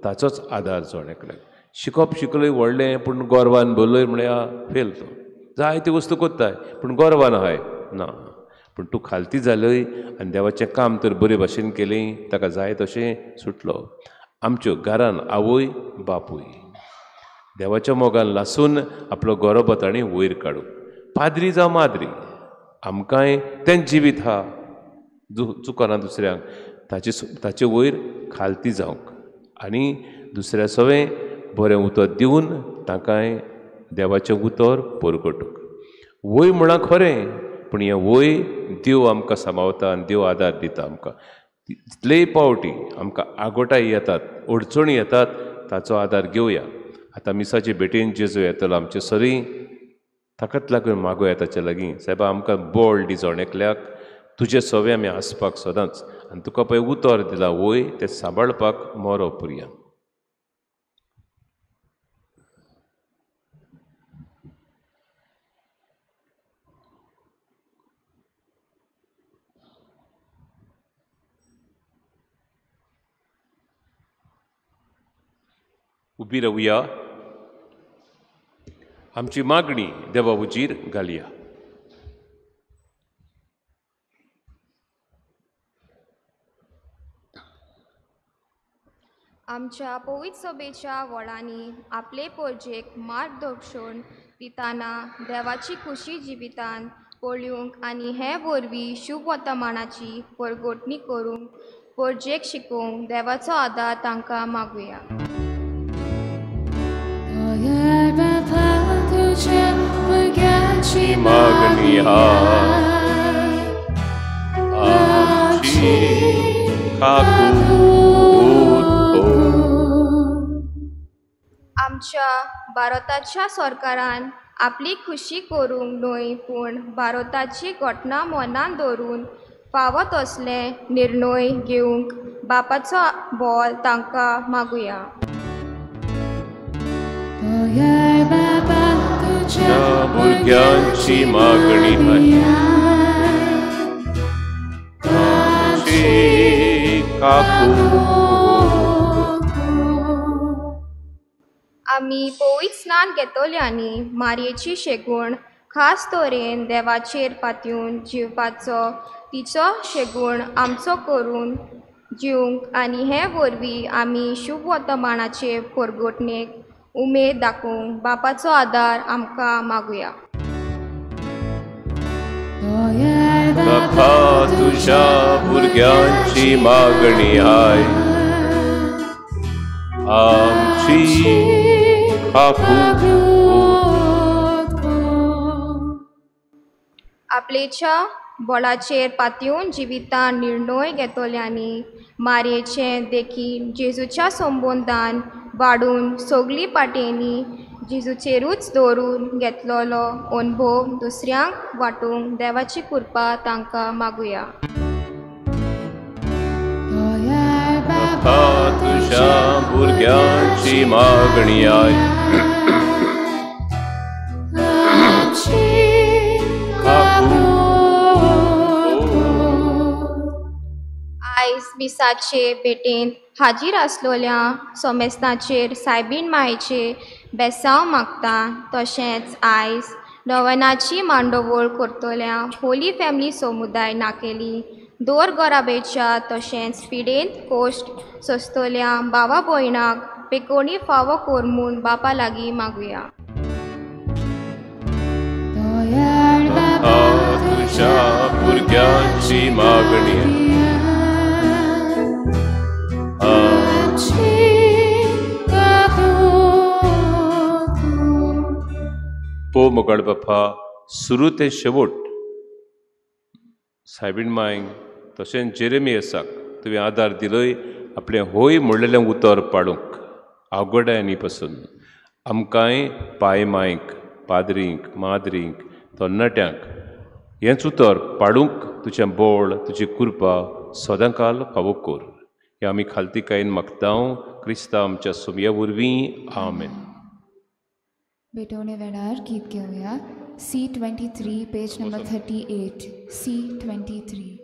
ताचोच आदार जोण्याक लाग. शिकप शिकलोय व्हडलें पूण गोरवान भरलोय म्हळ्यार फेल. तो जायत्यो वस्तू कोत्ताय पूण गोरवान आहाय ना. पूण तूं खालती जालोय आनी देवाचें काम तर बरे भाशेन केलें, ताका जाय तशें सुटलो. आमच्यो घरान आवय बापूय देवाच्या मोगान लासून आपलो गोरोबताणी वयर काडूं. पाद्री जावं माद्री आमकांय तें जिवीत आहा, चुकना दुसऱ्यांक ताचे वयर खालती जावंक आनी दुसऱ्या सवें बरें उतर दिवन ताकाय देवाचें उतर परगटूंक. वय म्हणा खरें पूण हें वय देव आमकां सांबाळता आनी देव आदार दिता आमकां. जितलेय पावटी आमकां आगोटाय येतात, अडचणी येतात, ताचो आदार घेवया. आतां मिसाचे भेटेन जेजू येतलो आमचे सरी, ताकाच लागून मागोया ताचे लागीं, सायबा आमकां बळ दी जोणेकल्याक, तुजे सवें आमी आसपाक सदांच. आनी तुका पळय उतर दिलां वय, तें सांबाळपाक मोरो पुरया. उबी रावया. आमची मागणी देवा उजीर घालया. आमच्या पवित्र सभेच्या वळांनी आपले पोरजेक मार्गदर्शन दिताना देवाची खुशी जिवितान पळोवंक आनी हे वरवीं शुभ वर्तमानाची परगटणी करूंक पोरजेक शिकोवंक देवाचो आदार तांकां मागुया. मागणी आमच्या भारताच्या सरकारान आपली खुशी करूंक न्हय पूण भारताची घटना मनान दवरून फावो तसले निर्णय घेवंक बापाचो बोल तांकां मागुया. आमच्या भुरग्यांची मागणी आमची काकू आमी पवित्र स्नान घेतोल्यांनी मारयेची शेगूण खास तरेन देवाचेर पातयून जिवपाचो तिचो शेगूण आमचो करून जिवंक आनी हे वरवीं आमी शुभ वर्तमानाचे परगोटणेक उमेद दाखोवंक बापाचो आदार आमकां मागुया. बापा तुझ्या भुरग्यांची मागणी आय आमची काकू आपलेच्या बोळाचेर पातयून जिवितान निर्णय घेतोल्यांनी मारयेचें देखील जेजूच्या संबंदान वाडून सगळीं पाटेंनी जेजूचेरूच दवरून घेतलोलो अनुभव दुसऱ्यांक वाटूंक देवाची कृपा तांकां मागुया. बापा तुझ्या भुरग्यांची मागणी आय आयज मिसाचे भेटेंत हाजीर आसलोल्या सोमेस्ताचेर सायबीण मायेचे बेसांव मागता. तशेंच आयज नवनाची मांडोवळ करतल्या होली फॅमिली समुदाय नाकेली दोर गराबेच्या तशेंच पिडेंत कोश्ट सोंसतल्या भावा भयणाक पेकोणी फावो कोर म्हूण बापा लागीं मागुया. तुझ्या भुरग्यांची मागणी पो मोगळ बापा सुरू ते शेवट सायबीण मायंक तशेंच जेरेमियासाक तुवें आदार दिलोय आपलें होय म्हणलेलें उतर पाडूंक आवगडायांनी पासून आमकांय पाय मायक पाद्रींक माद्रींक तरणाट्यांक हेंच उतर पाडूंक तुजें बोळ तुजी कृपा सदांकाल फावो कोर. हे आमी खालतीकायेन मागता क्रिस्ता आमच्या सुमया वरवीं आमेन. भेटवणे वेळार गीत घेऊया. C23 page number 38. C23.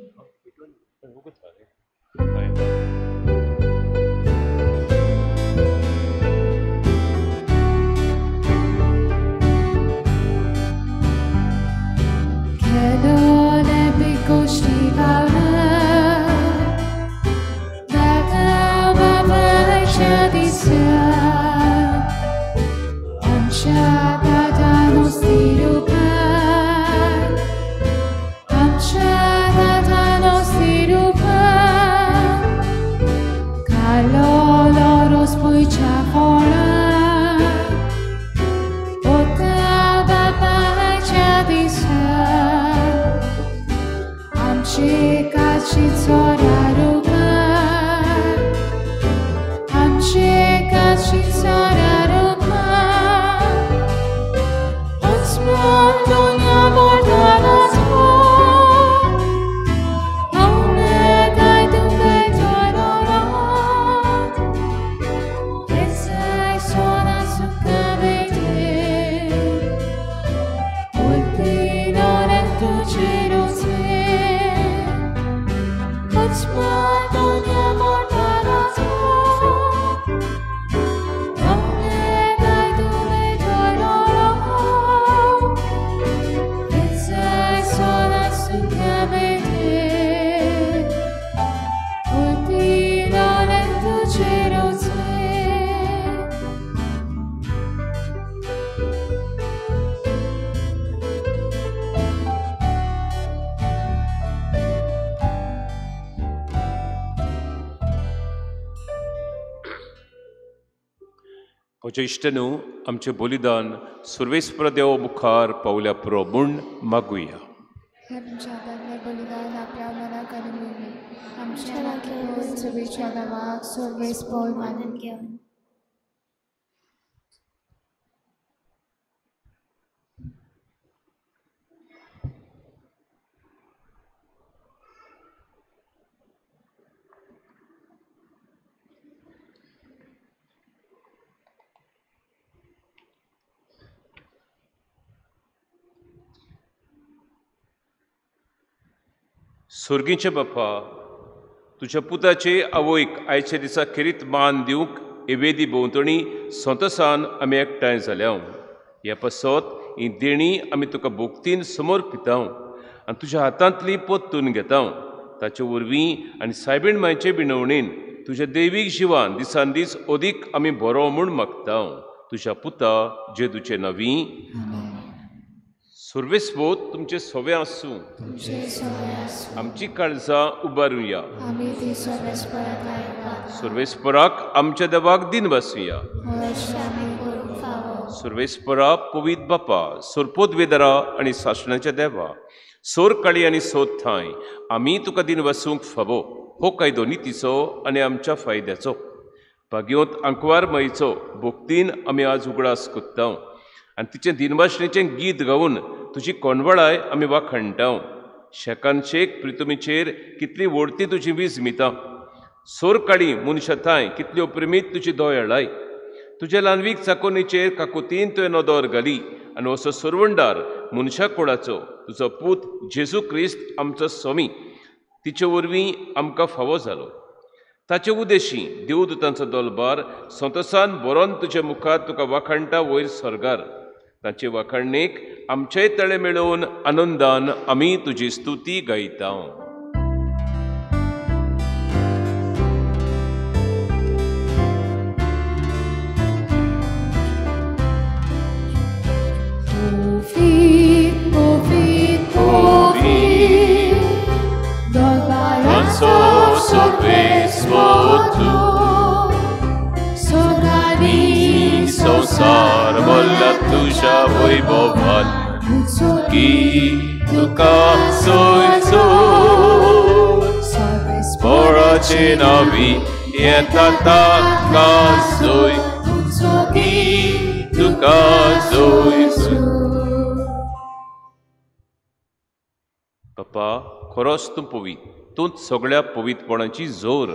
म्हज्या इश्टनू आमचें बलिदान सर्वेस्पर देव मुखार पावल्या पुरो म्हूण मागुया. हे आमच्या आदारले बलिदान आपल्या मनाक अनुभवी आमच्या लागीं चुकीच्या गांवाक सर्वेस पॉल मानून घेवन सुर्गीचे बापा, तुझ्या पुताचे आवयक आयच्या दिसा खेरीत मान दिवंक हे वेदी भोंवतणी सोंतसान आमी एकठांय जाल्या. ह्या पासत ही देणी आमी तुका भोक्तीन समर्पिता आनी तुज्या हातांतली पोत्तून घेता. ताचे वरवीं आनी सायबीण मायचे बिणवणेन तुज्या दैवीक जिवान दिसान दीस अदीक आमी बरो म्हूण मागता. तुज्या पुता जेजूचे नवी. सर्वेस्पोत तुमचे सोवे आसूं. आमची काळजां उबारुया. सर्वेस्पराक आमच्या देवाक दिन वासुया. सर्वेस्परा पवित बापा, सोरपोत वेदरा आनी सासणाच्या देवा, सोर काळी आनी सोद थाय, आमी तुका दिन वासूंक फावो. हो कायदो नितीचो आनी आमच्या फायद्याचो. भाग्योत आंकवार माईचो भोक्तीन आमी आज उगडास कोत्ता आनी तिचे दिनवासणेचें गीत गावन तुजी कोणवळाय आमी वाखणटा. शेकान शेक प्रितुमीचेर कितली व्हडती तुजी वीज मिता. सोर काळी मनशां थाय कितल्यो प्रेमीत तुजी दोळाय. तुज्या ल्हानवीक चाकोनीचेर काकुतीन तुवें नदर घाली आनी असो सर्वंडार मनशा कुळाचो तुजो पूत जेजू क्रिस्त आमचो स्वामी तिचे वरवीं आमकां फावो जालो. ताचे उदेशी देवदूतांचो दलबार सोंतसान बरोवन तुज्या मुखार तुका वाखणटा वयर सर्गार. ताचे वाखणणेक आमचेय तळे मेळोवन आनंदान आमी तुजी स्तुती गायता. संसार भरला तुझ्या वैभवान की तुका सोयचो स्पराचे नावी येता ताका सोय की तुका सोयचो. बापा, खरोच तूं पवित. तूंच सगळ्या पवितपणाची जोर.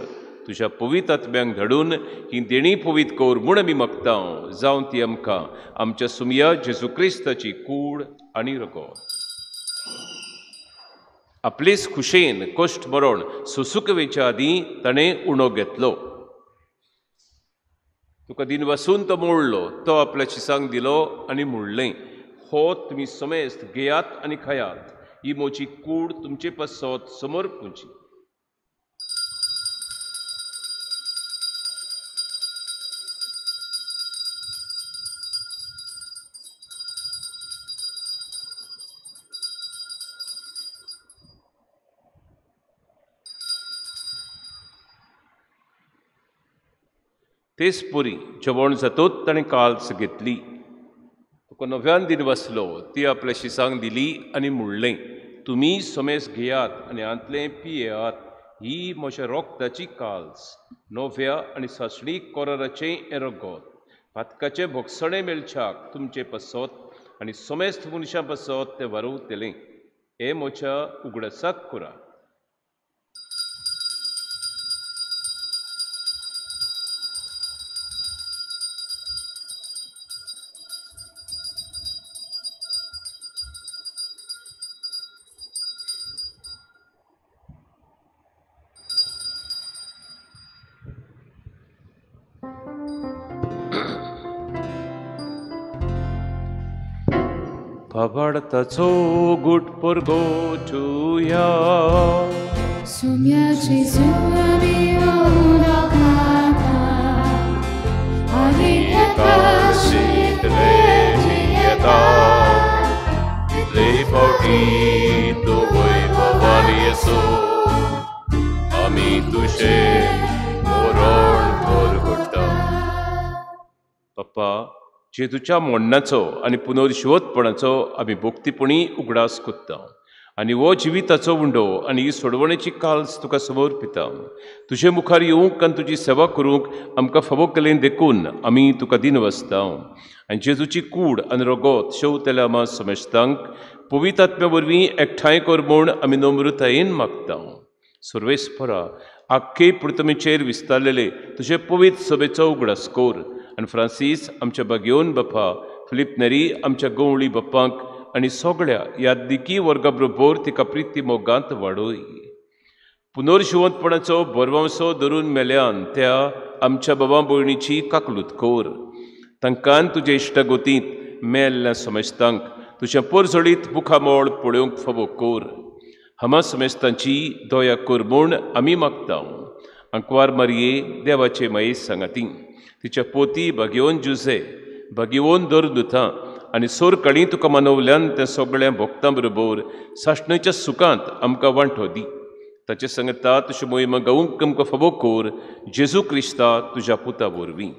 तुज्या पवित आत्म्यांक धाडून ही देणी पवित कोर म्हूण आमी मागता. जावं ती आमकां आमच्या सुमया जेजू क्रिस्ताची कूड आनी रगत. आपलेच खुशेन कश्ट मरण सोंसूंक वेच्या आदीं ताणें उणो घेतलो. तुका दिन वासून तो मोडलो. तो आपल्या शिसांक दिलो आनी म्हणलें, हो तुमी समेस्त घेयात आनी खायात. ही मोची कूड तुमचे पासत समर्पूची. तेच पोरी जेवण जातोच ताणें काल्स घेतली. तुका नव्यान दिन वाचलो. ती आपल्या शिसांक दिली आनी म्हणलें, तुमी समेस घेयात आनी आंतलें पियेयात. ही म्हज्या रोगताची काल्स, नव्या आनी सासणीक कोराराचें हें रगत. पातकाचें भोगसणें मेलच्याक तुमचे पासत आनी समेस्त मनशां पासत तें वारूतेलें. हें म्हज्या उगडासाक करा. Pavartaco gut porgotuja. Sumia Gesù mio rogata, Anieta sit legieta, lei partito voi vavalieso, ami tuše moron porgota. Papa, जेजूच्या मोडणाचो आनी पुनर्शिवतपणाचो आमी भोक्तीपणी उगडास कोत्ता आनी हो जिविताचो उंडो आनी ही सोडवणेची काल्स तुका समर्पिता. तुजे मुखार येवंक आनी तुजी सेवा करूंक आमकां फावो केलें देखून आमी तुका दिन वाचता. आनी जेजूची कूड आनी रगत शेवतेल्या आमा समेस्तांक पवित्र आत्म्या वरवीं एकठांय कर म्हूण आमी नम्रतायेन मागता. सर्वेस्परा, आख्खे पृथ्वीचेर विस्तारलेले तुजे पवित्र सभेचो उगडास कोर. आनी फ्रांसीस आमच्या बागेवन बापा, फिलिप नेरी आमच्या गवळी बापांक आनी सगळ्या यादिकी वर्गा बरोबर तिका प्रिती मोगांत वाडोय. पुनर्जिवंतपणाचो बरवंसो धरून मेल्यान त्या आमच्या बाबा भयणीची काकलूत कोर. तांकां तुजे इश्टगोतींत मेल्ल्या समेस्तांक तुज्या परजळीत मुखामोळ पळोवंक फावो कोर. हमा समेस्तांची दया कोर म्हूण आमी मागता. अंकवार मारये देवाचे माये सांगाती, तिच्या पोती भाग्यवन जुजे, भाग्यवन दरदुतां आनी सोर काळी तुका मानवल्यान त्या सगळ्या भक्तां बरोबर साश्णेच्या सुखांत आमकां वांटो दी. ताचे सांगता तुजी मोहिमा गावूंक आमकां फावो कोर. जेजू क्रिस्ता तुज्या पुता वरवीं.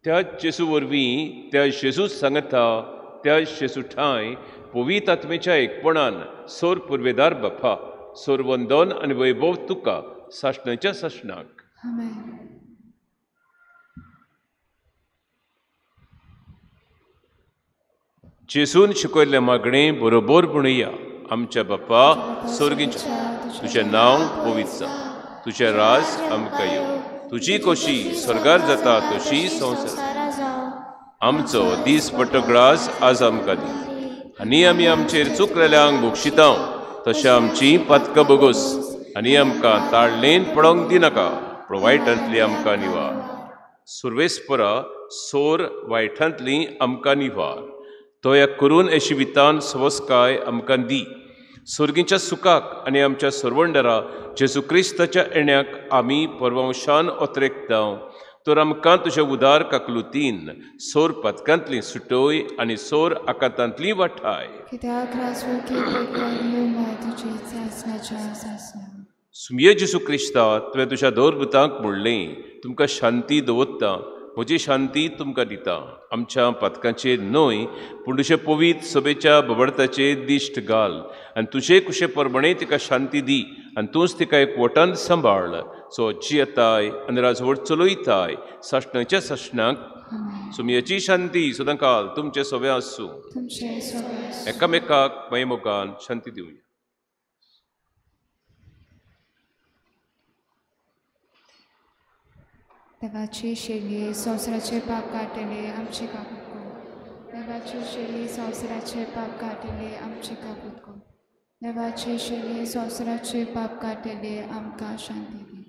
त्या जेजू वरवीं त्या जेजू सांगता त्या जेजू ठांय पवित्र आत्मेच्या एकपणान सोर पुर्वेदार बापा, सोर वंदन आनी वैभव तुका साश्णाच्या साश्णाक. आमेन. जेजून शिकयल्लें मागणें बरोबर म्हणुया. आमच्या बापा सर्गीच्या, तुजें नांव पवित्र जा, तुजें राज आमकां येवं, तुजी खोशी स्वर्गार जाता तशी संवसार. आमचो दीस पडटो आज आमकां दी, आनी आमी आमचेर चुकलेल्यांक बक्षिता तशें आमची पातकां बोगोस, आनी आमकां ताळणेन पडोंक दिनाका, पूण वायटांतली आमकां निवार. सर्वेस्परा सोर वायटांतली आमकां निवार. दया करून येशुवितान सवस्काय आमकां दी. सर्गीच्या सुखाक आनी आमच्या सर्वंडरा जेजू क्रिस्ताच्या येण्याक आमी परवंशान ओतरेकता. तर आमकां तुज्या उदार काकलुतीन सोर पथकांतली सुटोय आनी सोर आकांतांतली वाठाय. कित्याक राजवटी पडलो तुजी सासणाच्या सासणां. सुमये जेजू क्रिस्ता, तुवें तुज्या दौरभुतांक म्हणलें, तुमकां शांती दवरता, म्हजी शांती तुमकां दिता. आमच्या पथकांचेर न्हय, पूण तुजे पवित्र सभेच्या बबडताचेर दिश्ट घाल, आनी तुजे कुशे परमणे तिका शांती दी, आनी तूंच तिका एकवटान सांबाळ. सो जी येताय आनी राजवट चलयताय साश्णाच्या साश्णाक. सुमयेची शांती सदां काल तुमचे सवे आसूं. एकामेकाक मैमोगान शांती दिवया. देवाची शेली संवसाराचे पाप काडटले आमची काकूत को. देवाची शेली संवसाराचे पाप काडटले आमची काकूत को. देवाची शेली संवसाराचे पाप काडटले आमकां शांती दी.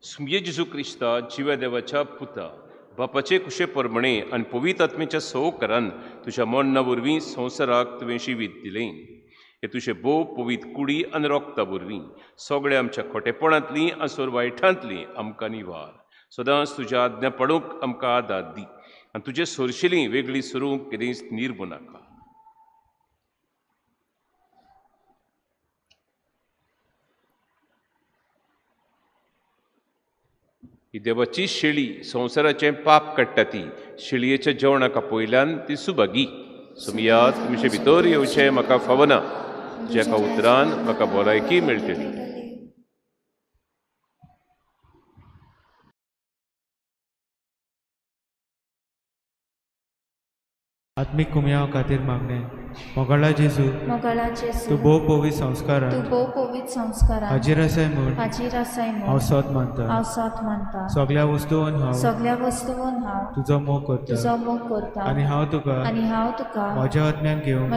सुमये जेजू क्रिस्ता जिव्या देवाच्या पुता, बापाचे कुशे परमणे आनी पवित्र आत्मेच्या सहकारान तुज्या मरणा वरवीं संवसाराक तुवें जिवीत दिलें. हे तुजे बोव पवित्र कुडी आनी रोगता वरवीं सगळ्या आमच्या खोटेपणांतलीं आसोर वायटांतलीं आमकां निवार. सदांच तुज्या आज्ञा पडूंक आमकां आदार दी, आनी तुजे सोरशिलीं वेगळी सरूंक केदींच निर्मू नाका. ही देवाची शेळी संवसाराचें पाप काडटा ती. शेळयेच्या जेवणाक पयल्यान ती सुभागी. सुमयात तुमचे भितर येवचें म्हाका फावना, जेका उतरान म्हाका भलायकी मेळटली. आत्मीक कुमयाव खातीर मागणें. मोगाळा जेजू, तूं भोव पवित्र संस्कारान हाजीर आसाय म्हूण हांव सत मानता. सगळ्या वस्तूंवन हांव तुजो मोग करता, आनी हांव तुका म्हज्या आत्म्यान घेवंक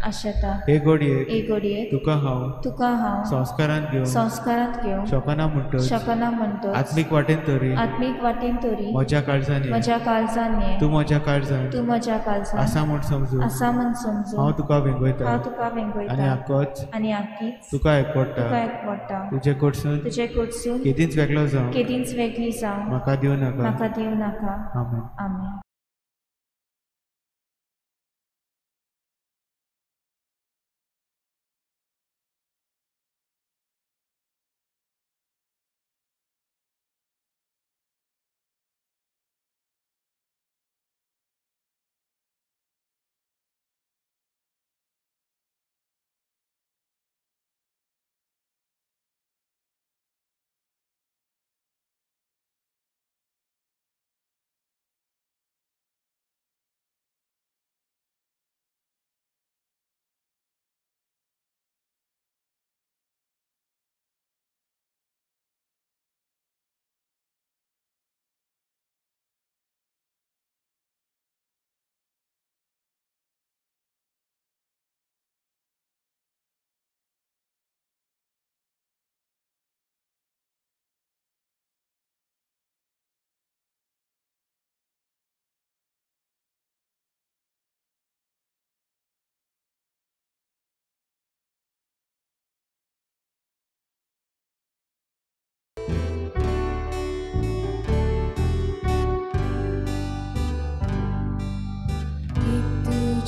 आशेता. हे घडयेक तुका हांव संस्कारांत घेवंक शकना म्हणटच आत्मीक वाटेन तरी म्हज्या काळजांनी तूं म्हज्या काळजांत आसा म्हूण समजून हांव तुका वेंगयता आनी आख्खीच तुका एकवडटा. तुजे कडसून केदींच वेगळी जावं म्हाका दिवं नाका. आमेन.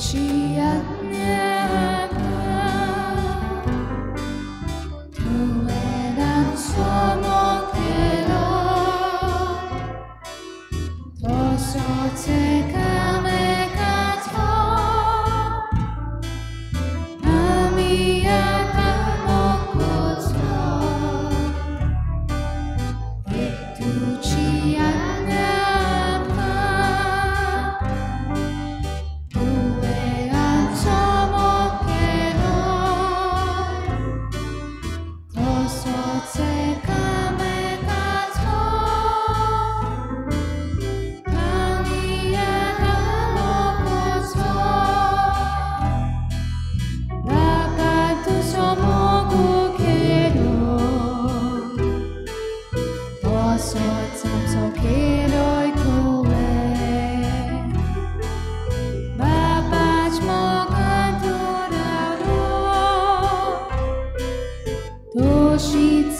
두지 않는 두에난 소목해로 도소체감에 가서 아미야 까먹고서 두지 않는 두에난 소목해로 도소체감에 가서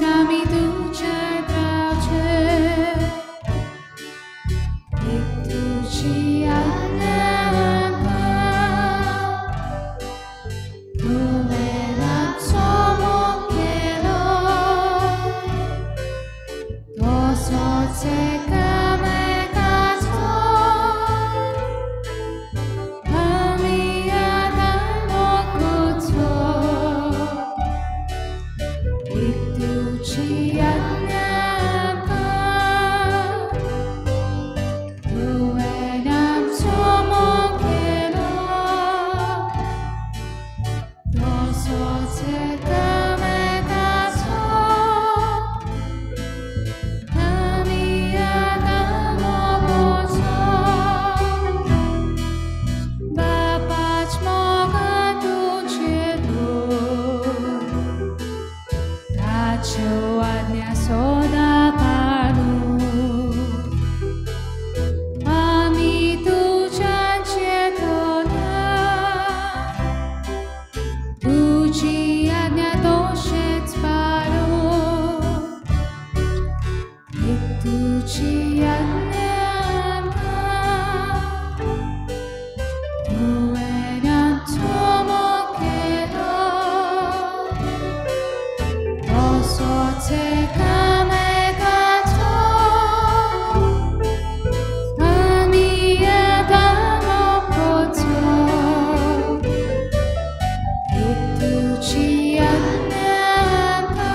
Sami duce drace Ituci anema Duveram somo kero Dosoce kame gato Amia damo kuto Ituci annama Duenam somokero Dosoce kame gato Amia damo bozo Babać mogę ducielu Ładnia soda paru Mami tu ciancie dona Tu ci ładnia doszedł paru I tu ci ładnia Tu enam tomokero Dosoce kame gato Amia damo poto Ituci annama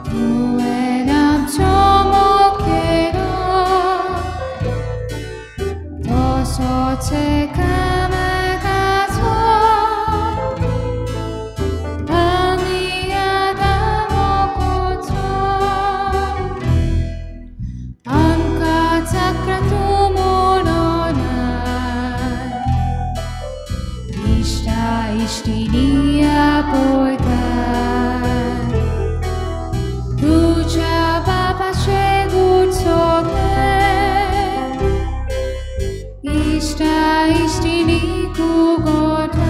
Duenam tomokero Dosoce kame gato Amia damo poto Angkat sakratu moronan Ishta ishtinia poigan Duja baba shegut sogen Ishta ishtini kugodan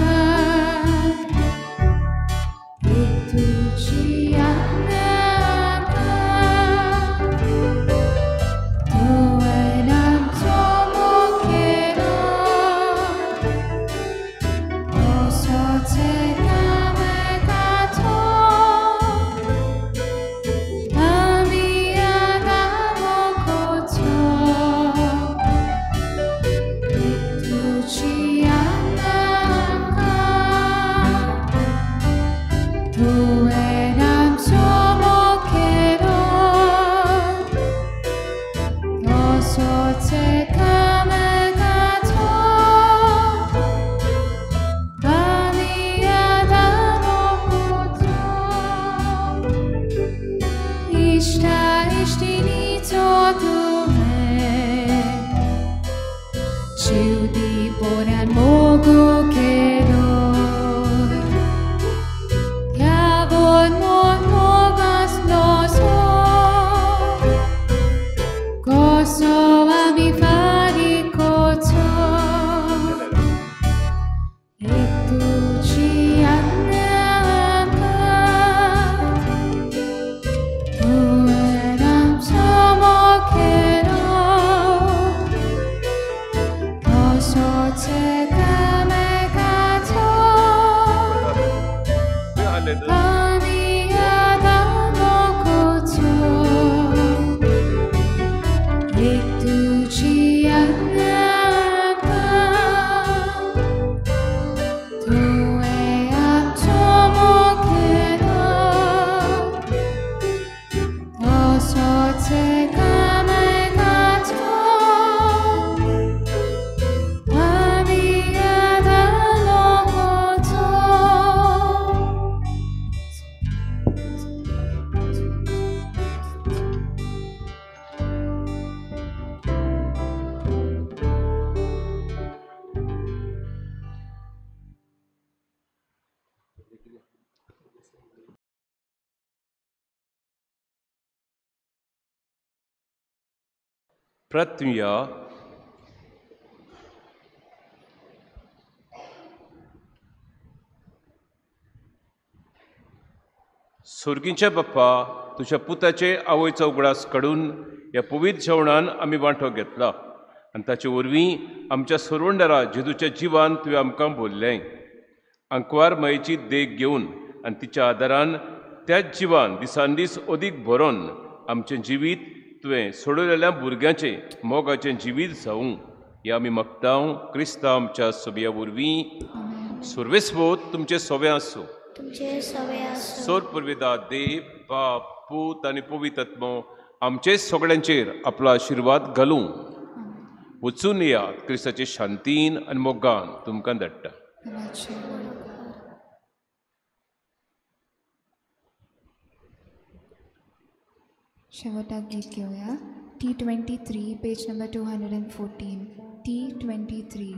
Ituci annama Duenam tomokero Dosoce kame gato Amia damo koto Ituci annama Duenam somokero Dosoce kame gato Amia damo poto Ishta ishtini todume Ciudi bonan mogu kero Yavon mon mogas noso Goso ami fari koto Ituci annama Duenam somokero प्रार्थूया. सुर्गीच्या बाप्पा, तुझ्या पुताचे आवयचो उगडास काडून ह्या पवित्र जेवणान आमी वांटो घेतला आनी ताचे वरवीं आमच्या सोरवंडरा जेजूच्या जिवान तुवें आमकां भरलें. अंकवार मायेची देख घेवन आनी तिच्या आदारान त्याच जिवान दिसान दीस अदीक भरोन आमचें जिवीत तुवें सोडलेल्या भुरग्यांचें मोगाचें जिवीत जावूं हें आमी मागतां. क्रिस्तांव आमच्या सोबया वरवीं. सर्वेस्पोत तुमचें सोबें आसूं. सोर परवेदा देव, बाप, पूत आनी पवित्र आत्मो आमचे सगळ्यांचेर आपलो आशिर्वाद घालूं. वचून येयात. क्रिस्ताचे शांतीन आनी मोगान तुमकां धाडटा. शेवटाक गीत घेऊया. T23, page number 214. T23.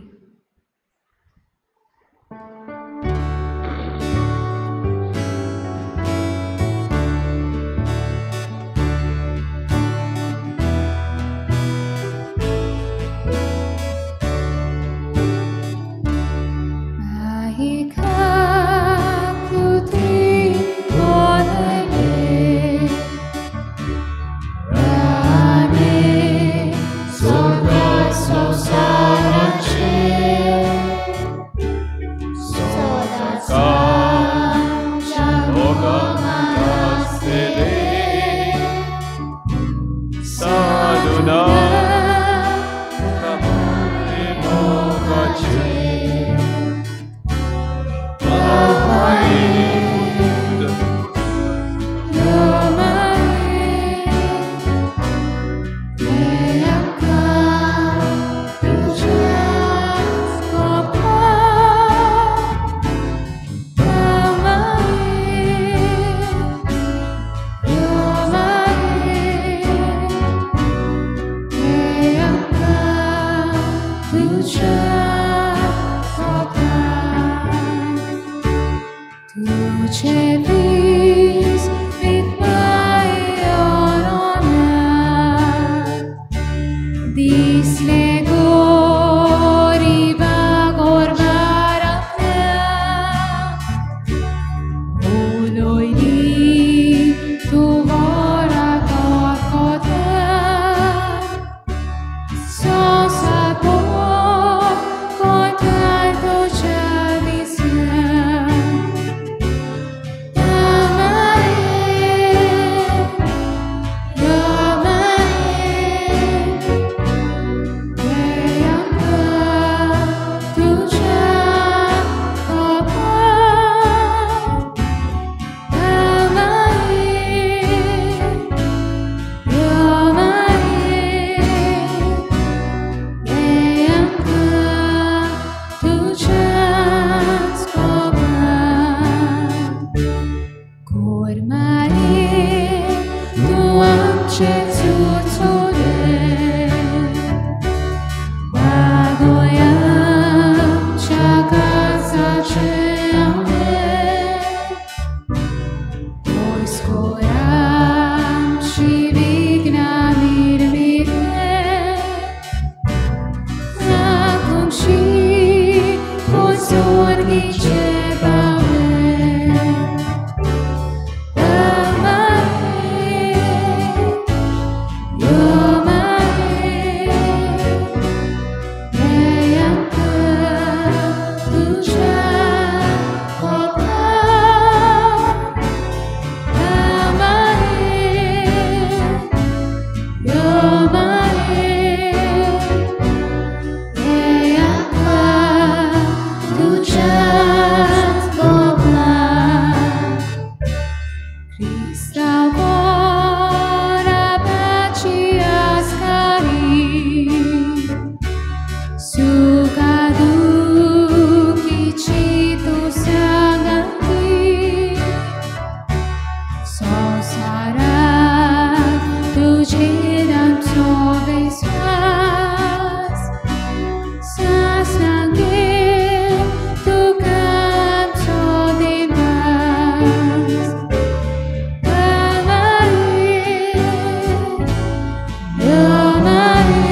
You're my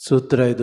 सूत्र